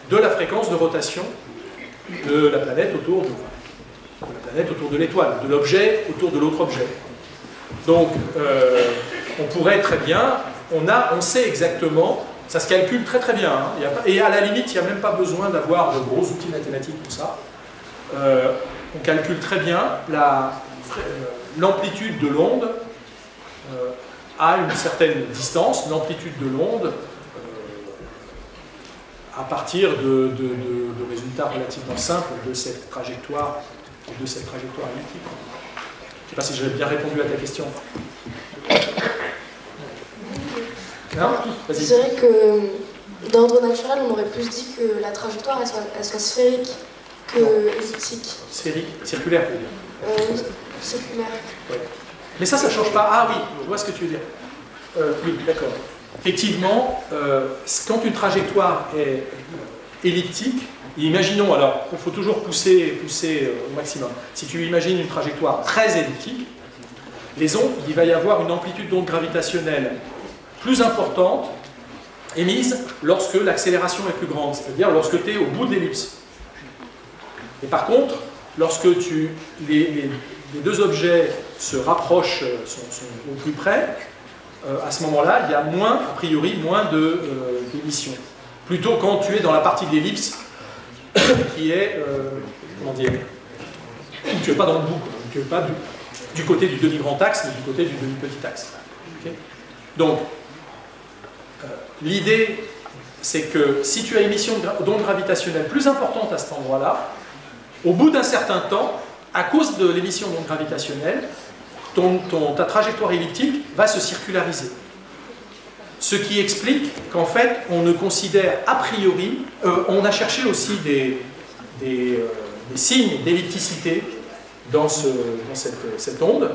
de la fréquence de rotation de la planète autour de l'étoile, de l'objet autour de l'autre objet. Donc, on pourrait très bien, on sait exactement, ça se calcule très très bien, hein, et à la limite, il n'y a même pas besoin d'avoir de gros outils mathématiques pour ça. On calcule très bien l'amplitude de l'onde à une certaine distance, l'amplitude de l'onde à partir de résultats relativement simples de cette trajectoire elliptique. Je ne sais pas si j'ai bien répondu à ta question. Non ? Vas-y. Je dirais que d'ordre naturel, on aurait plus dit que la trajectoire elle soit sphérique que elliptique. Sphérique, circulaire, tu veux dire. Oui, circulaire. Ouais. Mais ça ne change pas. Ah oui, je vois ce que tu veux dire. Oui, d'accord. Effectivement, quand une trajectoire est elliptique, imaginons, alors, il faut toujours pousser au maximum. Si tu imagines une trajectoire très elliptique, les ondes, il va y avoir une amplitude d'onde gravitationnelle plus importante émise lorsque l'accélération est plus grande, c'est-à-dire lorsque tu es au bout de l'ellipse. Et par contre, lorsque les deux objets se rapprochent, sont au plus près, à ce moment-là, il y a moins, a priori, moins d'émissions. Plutôt quand tu es dans la partie de l'ellipse, qui est, comment dire, où tu n'es pas dans le bout, quoi. Tu n'es pas du côté du demi-grand axe, mais du côté du demi-petit axe. Okay. Donc, l'idée, c'est que si tu as une émission d'onde gravitationnelle plus importante à cet endroit-là, au bout d'un certain temps, à cause de l'émission d'onde gravitationnelle, ta trajectoire elliptique va se circulariser. Ce qui explique qu'en fait, on ne considère a priori, on a cherché aussi des signes d'ellipticité dans cette onde.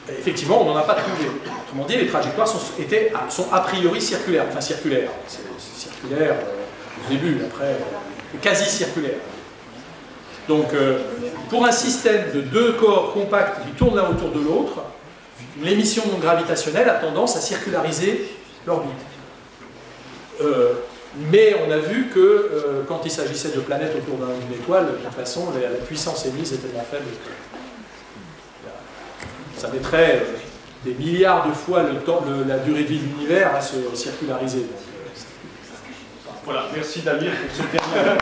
Et effectivement, on n'en a pas trouvé. Autrement dit, les trajectoires sont a priori circulaires. Enfin, circulaires. C'est circulaire au début, après, quasi circulaire. Donc, pour un système de deux corps compacts qui tournent l'un autour de l'autre, l'émission non gravitationnelle a tendance à circulariser l'orbite. Mais on a vu que quand il s'agissait de planètes autour d'une étoile, de toute façon, la puissance émise est tellement faible que ça mettrait des milliards de fois la durée de vie de l'univers à se circulariser. Donc, voilà, merci Damien pour ce dernier.